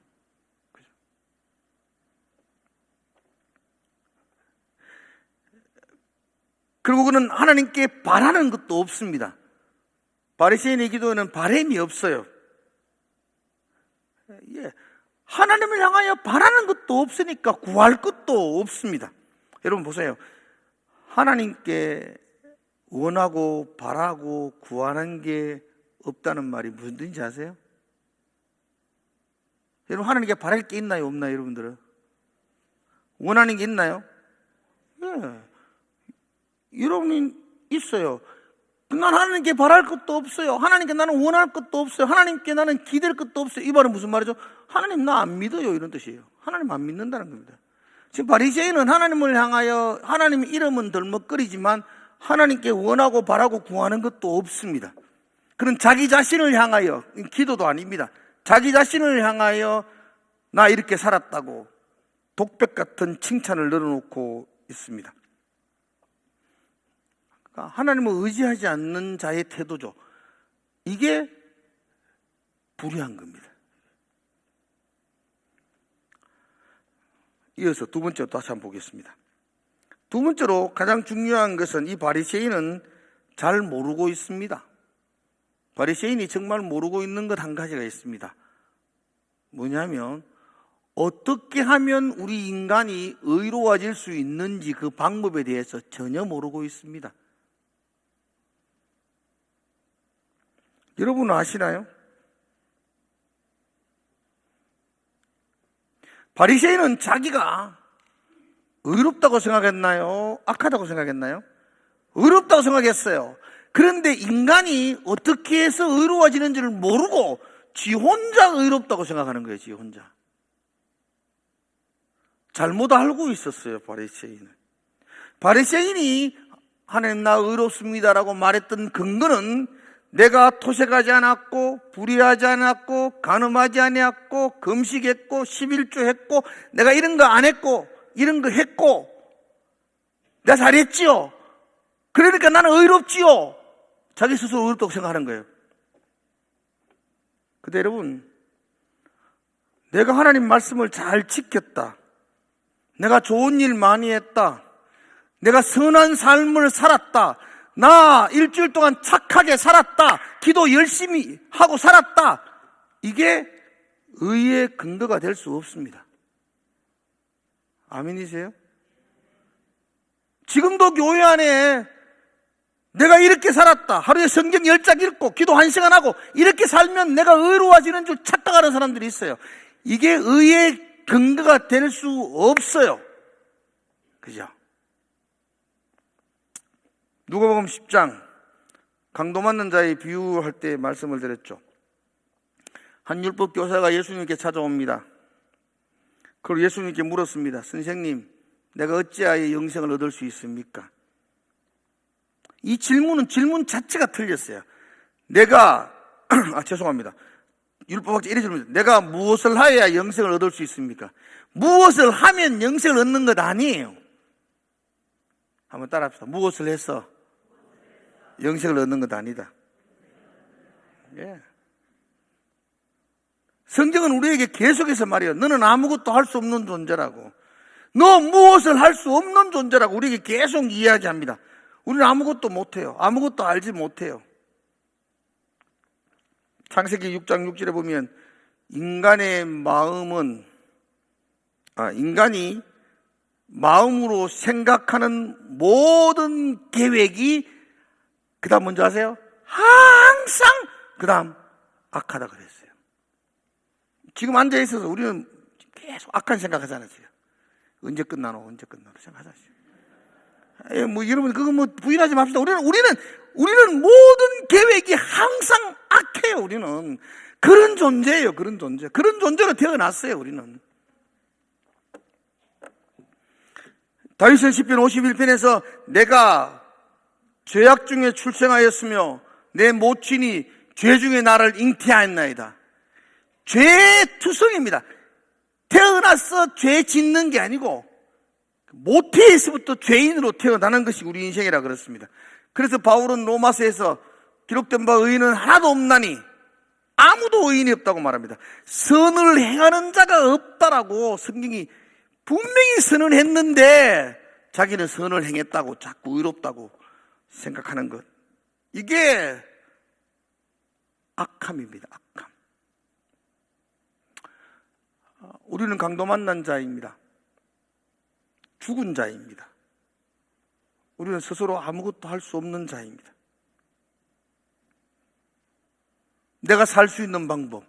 A: 그리고 그는 하나님께 바라는 것도 없습니다. 바리새인의 기도에는 바람이 없어요. 하나님을 향하여 바라는 것도 없으니까 구할 것도 없습니다. 여러분 보세요. 하나님께 원하고 바라고 구하는 게 없다는 말이 무슨 뜻인지 아세요? 여러분, 하나님께 바랄 게 있나요, 없나요, 여러분들은? 원하는 게 있나요? 여러분이 있어요. 난 하나님께 바랄 것도 없어요, 하나님께 나는 원할 것도 없어요, 하나님께 나는 기댈 것도 없어요. 이 말은 무슨 말이죠? 하나님 나 안 믿어요, 이런 뜻이에요. 하나님 안 믿는다는 겁니다. 지금 바리새인은 하나님을 향하여 하나님의 이름은 덜먹거리지만 하나님께 원하고 바라고 구하는 것도 없습니다. 그는 자기 자신을 향하여, 기도도 아닙니다, 자기 자신을 향하여 나 이렇게 살았다고 독백 같은 칭찬을 늘어놓고 있습니다. 그러니까 하나님을 의지하지 않는 자의 태도죠. 이게 불의한 겁니다. 이어서 두 번째로 다시 한번 보겠습니다. 두 번째로 가장 중요한 것은 이 바리새인은 잘 모르고 있습니다. 바리새인이 정말 모르고 있는 것 한 가지가 있습니다. 뭐냐면 어떻게 하면 우리 인간이 의로워질 수 있는지 그 방법에 대해서 전혀 모르고 있습니다. 여러분은 아시나요? 바리새인은 자기가 의롭다고 생각했나요? 악하다고 생각했나요? 의롭다고 생각했어요. 그런데 인간이 어떻게 해서 의로워지는지를 모르고 지 혼자 의롭다고 생각하는 거예요. 지 혼자. 잘못 알고 있었어요, 바리새인은. 바리새인이 하나님 나 의롭습니다라고 말했던 근거는 내가 토색하지 않았고 불의하지 않았고 간음하지 않았고 금식했고 11조 했고 내가 이런 거 안 했고 이런 거 했고 내가 잘했지요. 그러니까 나는 의롭지요. 자기 스스로 의롭다고 생각하는 거예요. 근데 여러분, 내가 하나님 말씀을 잘 지켰다, 내가 좋은 일 많이 했다, 내가 선한 삶을 살았다, 나 일주일 동안 착하게 살았다, 기도 열심히 하고 살았다, 이게 의의 근거가 될 수 없습니다. 아멘이세요? 지금도 교회 안에 내가 이렇게 살았다, 하루에 성경 10장 읽고 기도 1시간 하고 이렇게 살면 내가 의로워지는 줄 착각하는 사람들이 있어요. 이게 의의 근거가 될 수 없어요. 그죠? 누가복음 10장 강도 맞는 자의 비유할 때 말씀을 드렸죠. 한 율법 교사가 예수님께 찾아옵니다. 그리고 예수님께 물었습니다. 선생님, 내가 어찌하여 영생을 얻을 수 있습니까? 이 질문 자체가 틀렸어요. 죄송합니다. 율법학자 이래 질문해요. 내가 무엇을 하여야 영생을 얻을 수 있습니까? 무엇을 하면 영생을 얻는 것 아니에요. 한번 따라합시다. 무엇을 해서 영생을 얻는 것 아니다. 예. 성경은 우리에게 계속해서 말해요. 너는 아무것도 할 수 없는 존재라고. 너 무엇을 할 수 없는 존재라고 우리에게 계속 이야기합니다. 우리는 아무것도 못해요. 아무것도 알지 못해요. 창세기 6장 6절에 보면 인간이 마음으로 생각하는 모든 계획이 그 다음 먼저 아세요? 항상 그 다음 악하다 그랬어요. 지금 앉아있어서 우리는 계속 악한 생각하잖아요. 언제 끝나노 생각하잖아요. 여러분 그거 부인하지 맙시다. 우리는 모든 계획이 항상 악해요. 우리는 그런 존재예요. 그런 존재로 태어났어요. 우리는. 다윗은 시편 51편에서 내가 죄악 중에 출생하였으며 내 모친이 죄 중에 나를 잉태하였나이다. 죄의 투성입니다. 태어나서 죄 짓는 게 아니고 모태에서부터 죄인으로 태어나는 것이 우리 인생이라 그렇습니다. 그래서 바울은 로마서에서 기록된 바 의인은 하나도 없나니 아무도 의인이 없다고 말합니다. 선을 행하는 자가 없다라고 성경이 분명히 선을 했는데 자기는 선을 행했다고 자꾸 의롭다고 생각하는 것, 이게 악함입니다. 악함. 우리는 강도 만난 자입니다. 죽은 자입니다. 우리는 스스로 아무것도 할 수 없는 자입니다. 내가 살 수 있는 방법,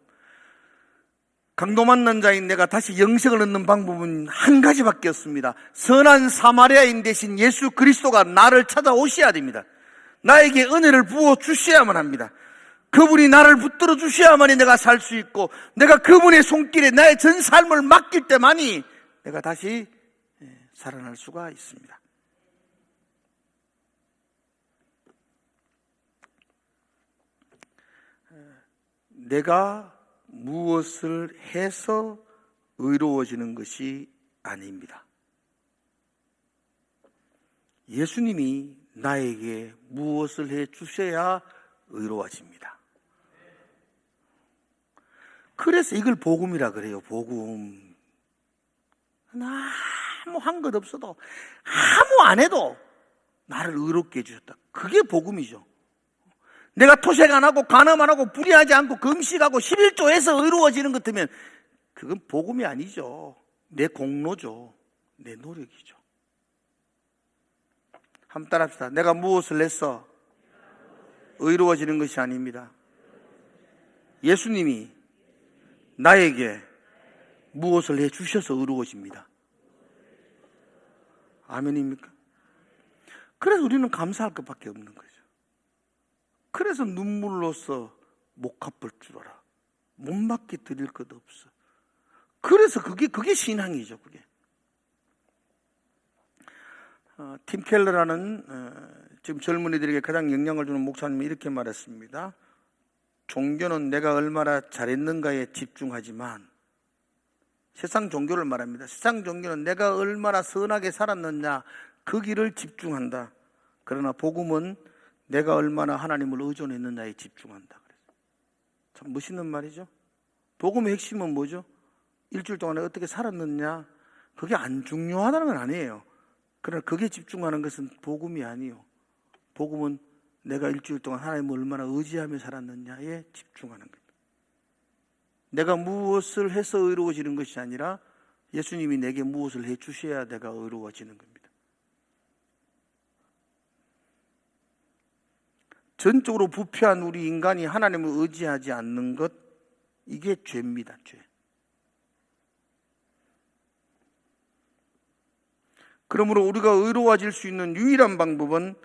A: 강도 만난 자인 내가 다시 영생을 얻는 방법은 한 가지밖에 없습니다. 선한 사마리아인 대신 예수 그리스도가 나를 찾아오셔야 됩니다. 나에게 은혜를 부어 주셔야만 합니다. 그분이 나를 붙들어 주셔야만이 내가 살 수 있고, 내가 그분의 손길에 나의 전 삶을 맡길 때만이 내가 다시 살아날 수가 있습니다. 내가 무엇을 해서 의로워지는 것이 아닙니다. 예수님이 나에게 무엇을 해 주셔야 의로워집니다. 그래서 이걸 복음이라 그래요. 복음. 아무 한 것 없어도, 아무 안 해도 나를 의롭게 해주셨다. 그게 복음이죠. 내가 토색 안 하고 간음 안 하고 불의하지 않고 금식하고 11조에서 의로워지는 것 같으면 그건 복음이 아니죠. 내 공로죠. 내 노력이죠. 한번 따라합시다. 내가 무엇을 했어? 의로워지는 것이 아닙니다. 예수님이 나에게 무엇을 해 주셔서 의로워집니다. 아멘입니까? 그래서 우리는 감사할 것밖에 없는 거죠. 그래서 눈물로써 못 갚을 줄 알아. 못 맡게 드릴 것 없어. 그래서 그게 신앙이죠. 그게. 팀 켈러라는 지금 젊은이들에게 가장 영향을 주는 목사님이 이렇게 말했습니다. 종교는 내가 얼마나 잘했는가에 집중하지만, 세상 종교를 말합니다. 세상 종교는 내가 얼마나 선하게 살았느냐 그 길을 집중한다. 그러나 복음은 내가 얼마나 하나님을 의존했느냐에 집중한다. 참 멋있는 말이죠. 복음의 핵심은 뭐죠? 일주일 동안에 어떻게 살았느냐, 그게 안 중요하다는 건 아니에요. 그러나 그게 집중하는 것은 복음이 아니에요. 복음은 내가 일주일 동안 하나님을 얼마나 의지하며 살았느냐에 집중하는 겁니다. 내가 무엇을 해서 의로워지는 것이 아니라 예수님이 내게 무엇을 해 주셔야 내가 의로워지는 겁니다. 전적으로 부패한 우리 인간이 하나님을 의지하지 않는 것, 이게 죄입니다. 죄. 그러므로 우리가 의로워질 수 있는 유일한 방법은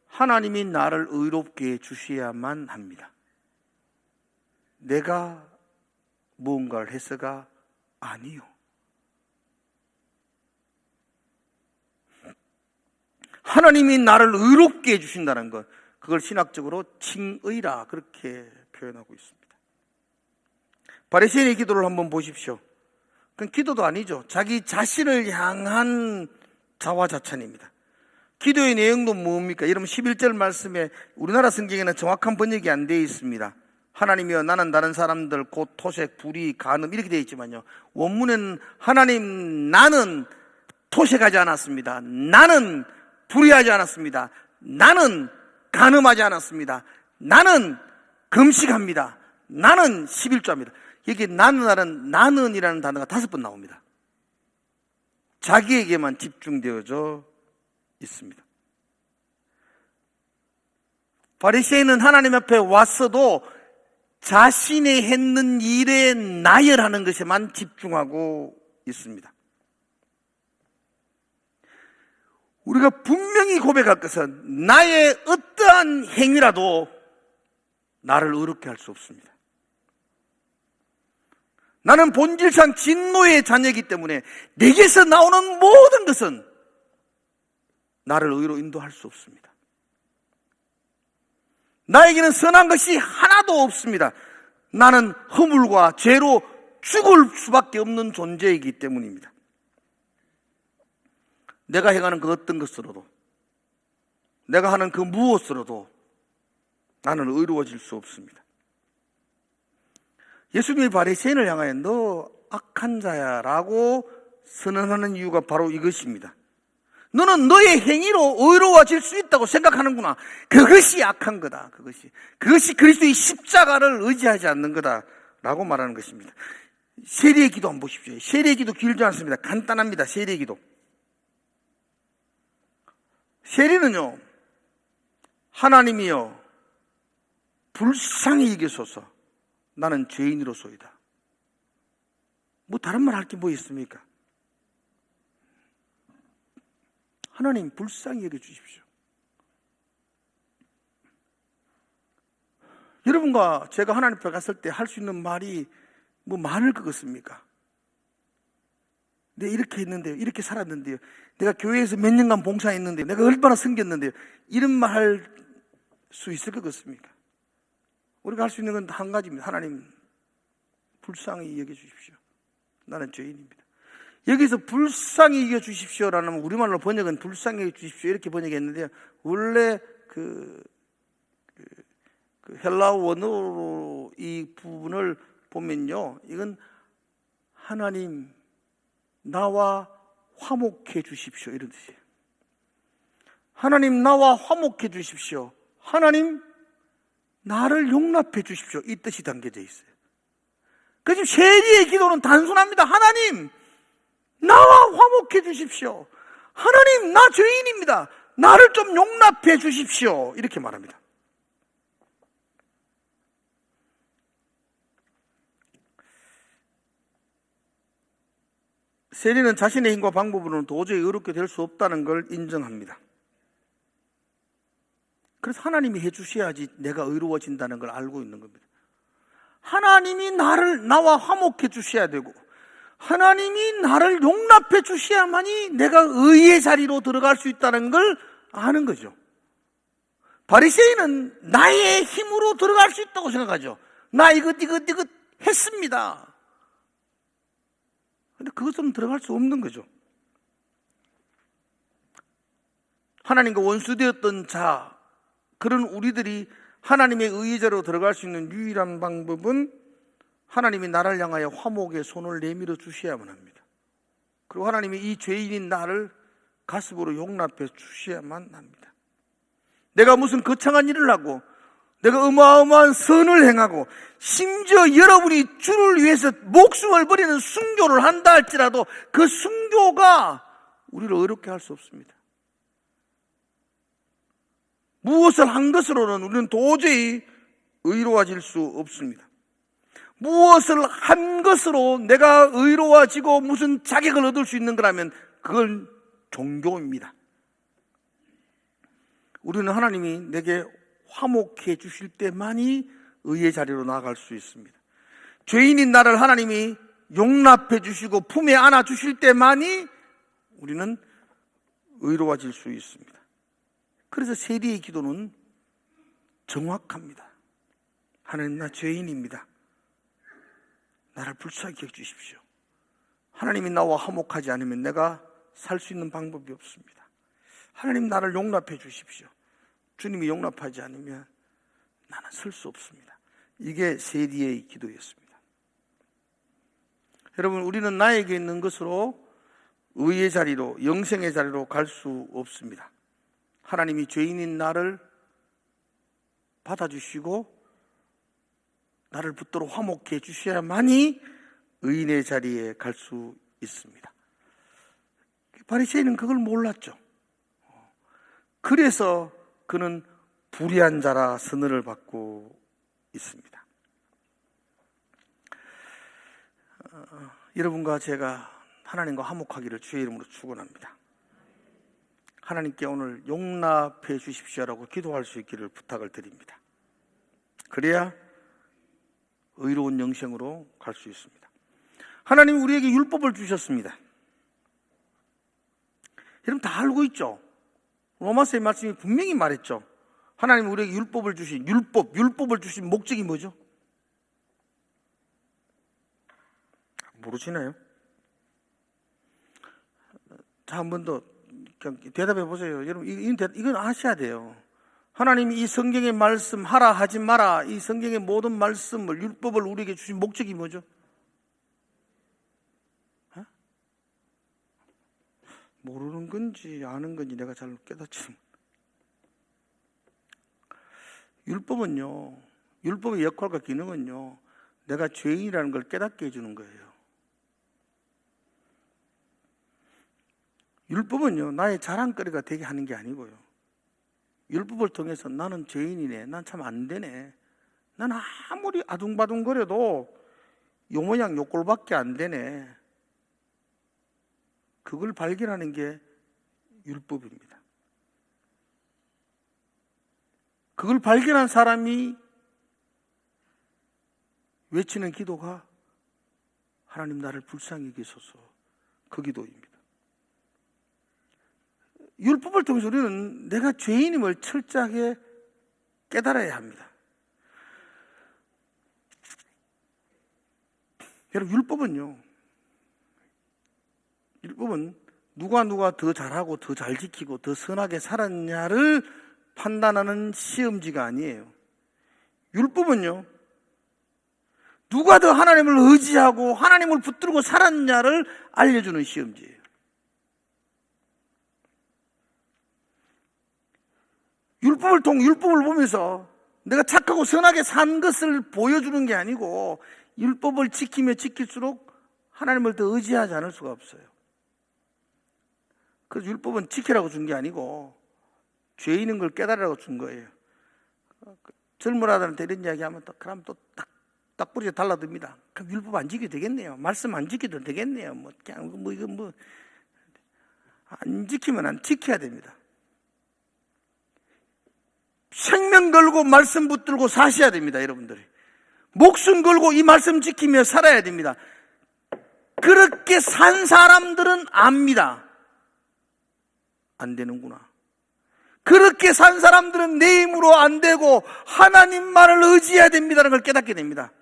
A: 하나님이 나를 의롭게 해 주셔야만 합니다. 내가 무언가를 해서가 아니요. 하나님이 나를 의롭게 해주신다는 것, 그걸 신학적으로 칭의라 그렇게 표현하고 있습니다. 바리새인의 기도를 한번 보십시오. 그건 기도도 아니죠. 자기 자신을 향한 자화자찬입니다. 기도의 내용도 뭡니까? 여러분 11절 말씀에 우리나라 성경에는 정확한 번역이 안 되어 있습니다. 하나님이여 나는 다른 사람들 곧 토색, 불의, 간음 이렇게 되어 있지만요, 원문에는 하나님 나는 토색하지 않았습니다. 나는 불의하지 않았습니다. 나는 간음하지 않았습니다. 나는 금식합니다. 나는 11조합니다. 여기 나는이라는 단어가 5번 나옵니다. 자기에게만 집중되어져 있습니다. 바리새인은 하나님 앞에 왔어도 자신이 했는 일에 나열하는 것에만 집중하고 있습니다. 우리가 분명히 고백할 것은 나의 어떠한 행위라도 나를 의롭게 할 수 없습니다. 나는 본질상 진노의 자녀이기 때문에 내게서 나오는 모든 것은 나를 의로 인도할 수 없습니다. 나에게는 선한 것이 하나도 없습니다. 나는 허물과 죄로 죽을 수밖에 없는 존재이기 때문입니다. 내가 행하는 그 어떤 것으로도, 내가 하는 그 무엇으로도 나는 의로워질 수 없습니다. 예수님이 바리새인을 향하여 너 악한 자야 라고 선언하는 이유가 바로 이것입니다. 너는 너의 행위로 의로워질 수 있다고 생각하는구나. 그것이 악한 거다. 그것이 그리스도의 십자가를 의지하지 않는 거다 라고 말하는 것입니다. 세례의 기도 한번 보십시오. 세례의 기도 길지 않습니다. 간단합니다. 세례의 기도. 세례는요, 하나님이여 불쌍히 여기소서 나는 죄인으로소이다. 뭐 다른 말 할 게 뭐 있습니까? 하나님 불쌍히 여겨주십시오. 여러분과 제가 하나님 앞에 갔을 때 할 수 있는 말이 뭐 많을 것 같습니까? 내가 이렇게 했는데요, 이렇게 살았는데요, 내가 교회에서 몇 년간 봉사했는데요, 내가 얼마나 섬겼는데요, 이런 말 할 수 있을 것 같습니까? 우리가 할 수 있는 건 한 가지입니다. 하나님 불쌍히 여겨주십시오. 나는 죄인입니다. 여기서 불쌍히 여겨주십시오라는 우리말로 번역은 불쌍히 여겨주십시오 이렇게 번역했는데요, 원래 그 헬라어 원어로 이 부분을 보면요, 이건 하나님 나와 화목해 주십시오 이런 뜻이에요. 하나님 나와 화목해 주십시오. 하나님 나를 용납해 주십시오 이 뜻이 담겨져 있어요. 그래서 세리의 기도는 단순합니다. 하나님 나와 화목해 주십시오. 하나님 나 죄인입니다. 나를 좀 용납해 주십시오 이렇게 말합니다. 세리는 자신의 힘과 방법으로는 도저히 의롭게 될 수 없다는 걸 인정합니다. 그래서 하나님이 해주셔야지 내가 의로워진다는 걸 알고 있는 겁니다. 하나님이 나와 화목해 주셔야 되고, 하나님이 나를 용납해 주셔야만이 내가 의의 자리로 들어갈 수 있다는 걸 아는 거죠. 바리새인은 나의 힘으로 들어갈 수 있다고 생각하죠. 나 이것 했습니다. 근데 그것은 들어갈 수 없는 거죠. 하나님과 원수되었던 자, 그런 우리들이 하나님의 의의자로 들어갈 수 있는 유일한 방법은 하나님이 나를 향하여 화목의 손을 내밀어 주셔야만 합니다. 그리고 하나님이 이 죄인인 나를 가슴으로 용납해 주셔야만 합니다. 내가 무슨 거창한 일을 하고, 내가 어마어마한 선을 행하고, 심지어 여러분이 주를 위해서 목숨을 버리는 순교를 한다 할지라도 그 순교가 우리를 의롭게 할 수 없습니다. 무엇을 한 것으로는 우리는 도저히 의로워질 수 없습니다. 무엇을 한 것으로 내가 의로워지고 무슨 자격을 얻을 수 있는 거라면 그건 종교입니다. 우리는 하나님이 내게 화목해 주실 때만이 의의 자리로 나아갈 수 있습니다. 죄인인 나를 하나님이 용납해 주시고 품에 안아 주실 때만이 우리는 의로워질 수 있습니다. 그래서 세리의 기도는 정확합니다. 하나님 나 죄인입니다. 나를 불쌍히 여겨 주십시오. 하나님이 나와 화목하지 않으면 내가 살 수 있는 방법이 없습니다. 하나님 나를 용납해 주십시오. 주님이 용납하지 않으면 나는 설 수 없습니다. 이게 세리의 기도였습니다. 여러분, 우리는 나에게 있는 것으로 의의 자리로, 영생의 자리로 갈 수 없습니다. 하나님이 죄인인 나를 받아주시고 나를 붙들어 화목해 주셔야만이 의인의 자리에 갈 수 있습니다. 바리새인은 그걸 몰랐죠. 그래서 그는 불의한 자라 선언을 받고 있습니다. 여러분과 제가 하나님과 화목하기를 주의 이름으로 축원합니다. 하나님께 오늘 용납해 주십시오라고 기도할 수 있기를 부탁을 드립니다. 그래야 의로운 영생으로 갈 수 있습니다. 하나님 우리에게 율법을 주셨습니다. 여러분 다 알고 있죠? 로마서의 말씀이 분명히 말했죠. 하나님 우리에게 율법을 주신 율법을 주신 목적이 뭐죠? 모르시나요? 자, 한 번 더 대답해 보세요. 여러분 이건 아셔야 돼요. 하나님이 이 성경의 말씀 하라 하지 마라, 이 성경의 모든 말씀을 율법을 우리에게 주신 목적이 뭐죠? 모르는 건지 아는 건지 내가 잘 깨닫지. 율법은요, 율법의 역할과 기능은요, 내가 죄인이라는 걸 깨닫게 해주는 거예요. 율법은요, 나의 자랑거리가 되게 하는 게 아니고요. 율법을 통해서 나는 죄인이네, 난 참 안 되네, 난 아무리 아둥바둥거려도 요 모양 요 꼴밖에 안 되네, 그걸 발견하는 게 율법입니다. 그걸 발견한 사람이 외치는 기도가 하나님 나를 불쌍히 여기소서, 그 기도입니다. 율법을 통해서 우리는 내가 죄인임을 철저하게 깨달아야 합니다. 여러분, 율법은 누가 더 잘하고 더 잘 지키고 더 선하게 살았냐를 판단하는 시험지가 아니에요. 율법은요, 누가 더 하나님을 의지하고 하나님을 붙들고 살았냐를 알려주는 시험지예요. 율법을 보면서 내가 착하고 선하게 산 것을 보여주는 게 아니고, 율법을 지키며 지킬수록 하나님을 더 의지하지 않을 수가 없어요. 그래서 율법은 지키라고 준 게 아니고 죄인인 걸 깨달으라고 준 거예요. 젊은 아들한테 이런 이야기하면 그럼 또 딱 뿌리에 달라듭니다. 그럼 율법 안 지켜도 되겠네요. 말씀 안 지켜도 되겠네요. 안 지키면 안 지켜야 됩니다. 생명 걸고 말씀 붙들고 사셔야 됩니다. 여러분들이 목숨 걸고 이 말씀 지키며 살아야 됩니다. 그렇게 산 사람들은 압니다. 안 되는구나. 그렇게 산 사람들은 내 힘으로 안 되고 하나님만을 의지해야 됩니다라는 걸 깨닫게 됩니다.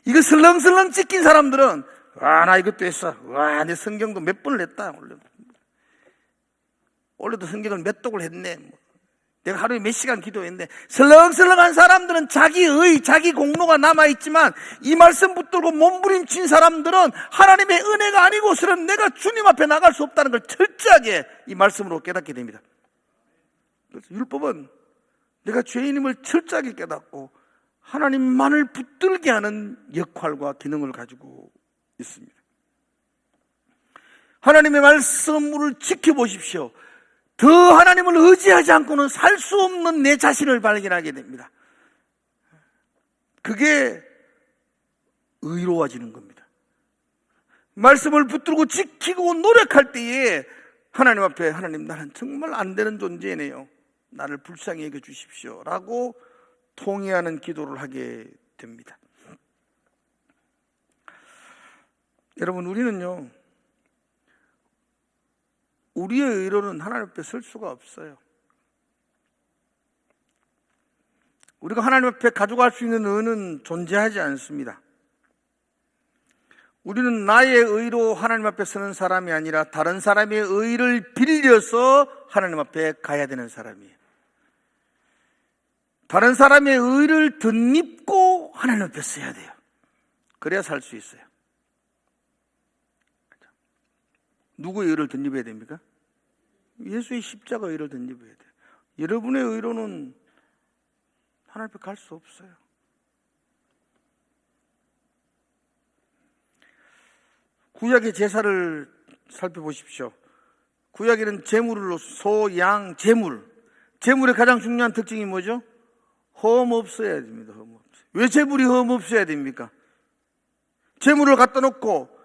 A: 이거 설렁설렁 지킨 사람들은 나 이것도 했어, 내 성경도 몇 번을 했다, 원래도 성경을 몇 독을 했네, 내가 하루에 몇 시간 기도했네. 설렁설렁한 사람들은 자기 공로가 남아있지만, 이 말씀 붙들고 몸부림친 사람들은 하나님의 은혜가 아니고서는 내가 주님 앞에 나갈 수 없다는 걸 철저하게 이 말씀으로 깨닫게 됩니다. 그래서 율법은 내가 죄인임을 철저하게 깨닫고 하나님만을 붙들게 하는 역할과 기능을 가지고 있습니다. 하나님의 말씀을 지켜보십시오. 더 하나님을 의지하지 않고는 살 수 없는 내 자신을 발견하게 됩니다. 그게 의로워지는 겁니다. 말씀을 붙들고 지키고 노력할 때에 하나님 앞에, 하나님 나는 정말 안 되는 존재네요, 나를 불쌍히 여겨 주십시오 라고 통회하는 기도를 하게 됩니다. 여러분, 우리는요, 우리의 의로는 하나님 앞에 설 수가 없어요. 우리가 하나님 앞에 가져갈 수 있는 의는 존재하지 않습니다. 우리는 나의 의로 하나님 앞에 서는 사람이 아니라 다른 사람의 의를 빌려서 하나님 앞에 가야 되는 사람이에요. 다른 사람의 의를 덧입고 하나님 앞에 서야 돼요. 그래야 살 수 있어요. 누구의 의를 덧입어야 됩니까? 예수의 십자가 의를 덧입어야 돼요. 여러분의 의로는 하나님 앞에 갈 수 없어요. 구약의 제사를 살펴보십시오. 구약에는 제물로 소, 양, 제물. 제물의 가장 중요한 특징이 뭐죠? 흠 없어야 됩니다. 흠 없어요. 왜 제물이 흠 없어야 됩니까? 제물을 갖다 놓고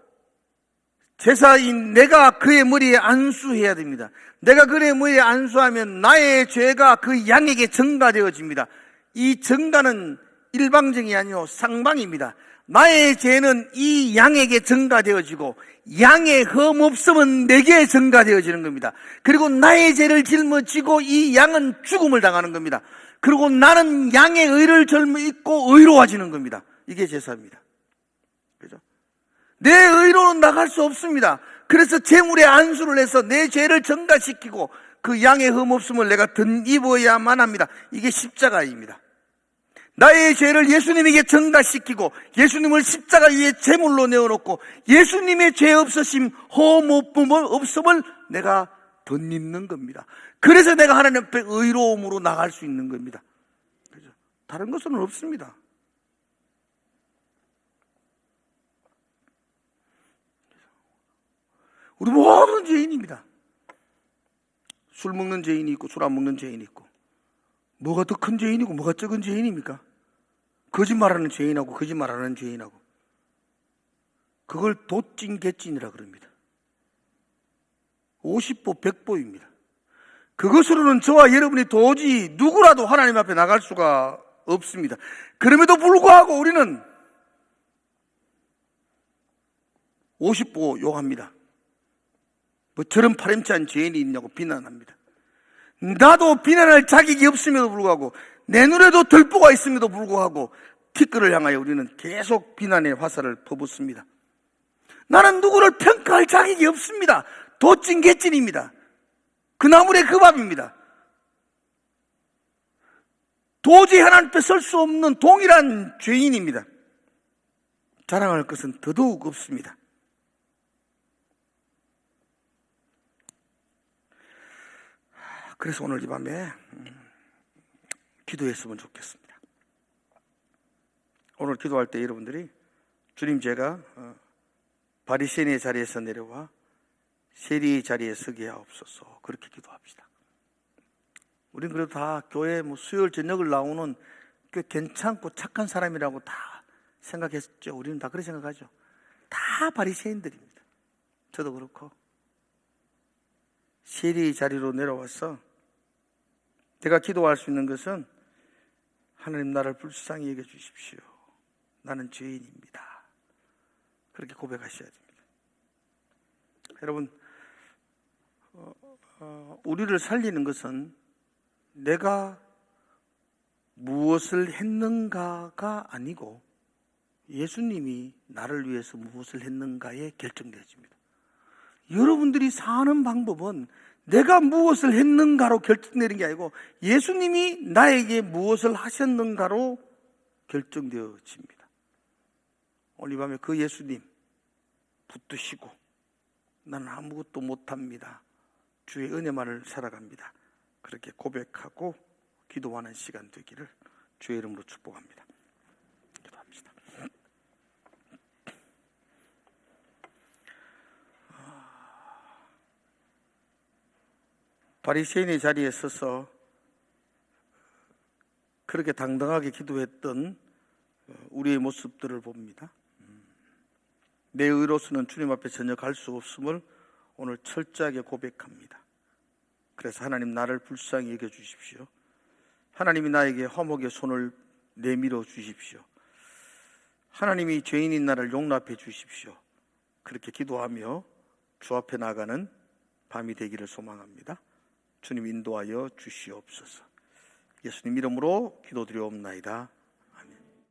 A: 제사인 내가 그의 머리에 안수해야 됩니다. 내가 그의 머리에 안수하면 나의 죄가 그 양에게 전가되어집니다. 이 전가는 일방적이 아니요 상방입니다. 나의 죄는 이 양에게 전가되어지고 양의 흠 없음은 내게 전가되어지는 겁니다. 그리고 나의 죄를 짊어지고 이 양은 죽음을 당하는 겁니다. 그리고 나는 양의 의를 짊어지고 의로워지는 겁니다. 이게 제사입니다. 그죠? 내 의로는 나갈 수 없습니다. 그래서 제물에 안수를 해서 내 죄를 전가시키고 그 양의 흠 없음을 내가 덧입어야만 합니다. 이게 십자가입니다. 나의 죄를 예수님에게 전가시키고 예수님을 십자가 위에 제물로 내어놓고 예수님의 죄 없으심, 흠 없음을 내가 덧입는 겁니다. 그래서 내가 하나님 앞에 의로움으로 나갈 수 있는 겁니다. 그죠? 다른 것은 없습니다. 우리 모두는 죄인입니다. 술 먹는 죄인이 있고 술 안 먹는 죄인이 있고, 뭐가 더 큰 죄인이고 뭐가 적은 죄인입니까? 거짓말하는 죄인하고 거짓말하는 죄인하고, 그걸 도찐개찐이라 그럽니다. 50보 100보입니다. 그것으로는 저와 여러분이 도저히 누구라도 하나님 앞에 나갈 수가 없습니다. 그럼에도 불구하고 우리는 50보 욕합니다. 뭐 저런 파렴치한 죄인이 있냐고 비난합니다. 나도 비난할 자격이 없음에도 불구하고, 내 눈에도 들보가 있음에도 불구하고 티끌을 향하여 우리는 계속 비난의 화살을 퍼붓습니다. 나는 누구를 평가할 자격이 없습니다. 도찐개찐입니다. 그 나물의 그 밥입니다. 도저히 하나님 앞에 설 수 없는 동일한 죄인입니다. 자랑할 것은 더더욱 없습니다. 그래서 오늘 이 밤에 기도했으면 좋겠습니다. 오늘 기도할 때 여러분들이 주님, 제가 바리새인의 자리에서 내려와 세리의 자리에 서게 하옵소서, 그렇게 기도합시다. 우린 그래도 다 교회 수요일 저녁을 나오는 꽤 괜찮고 착한 사람이라고 다 생각했죠. 우리는 다 그렇게 생각하죠. 다 바리새인들입니다. 저도 그렇고. 세리의 자리로 내려와서 제가 기도할 수 있는 것은, 하나님 나를 불쌍히 여겨 주십시오. 나는 죄인입니다. 그렇게 고백하셔야 됩니다. 여러분, 우리를 살리는 것은 내가 무엇을 했는가가 아니고 예수님이 나를 위해서 무엇을 했는가에 결정되어집니다. 여러분들이 사는 방법은 내가 무엇을 했는가로 결정되는 게 아니고 예수님이 나에게 무엇을 하셨는가로 결정되어집니다. 오늘 이 밤에 그 예수님 붙드시고, 나는 아무것도 못합니다, 주의 은혜만을 살아갑니다, 그렇게 고백하고 기도하는 시간 되기를 주의 이름으로 축복합니다. 기도합시다. 바리새인의 자리에 서서 그렇게 당당하게 기도했던 우리의 모습들을 봅니다. 내 의로서는 주님 앞에 전혀 갈 수 없음을 오늘 철저하게 고백합니다. 그래서 하나님, 나를 불쌍히 여겨 주십시오. 하나님이 나에게 화목의 손을 내밀어 주십시오. 하나님이 죄인인 나를 용납해 주십시오. 그렇게 기도하며 주 앞에 나가는 밤이 되기를 소망합니다. 주님 인도하여 주시옵소서. 예수님 이름으로 기도드리옵나이다.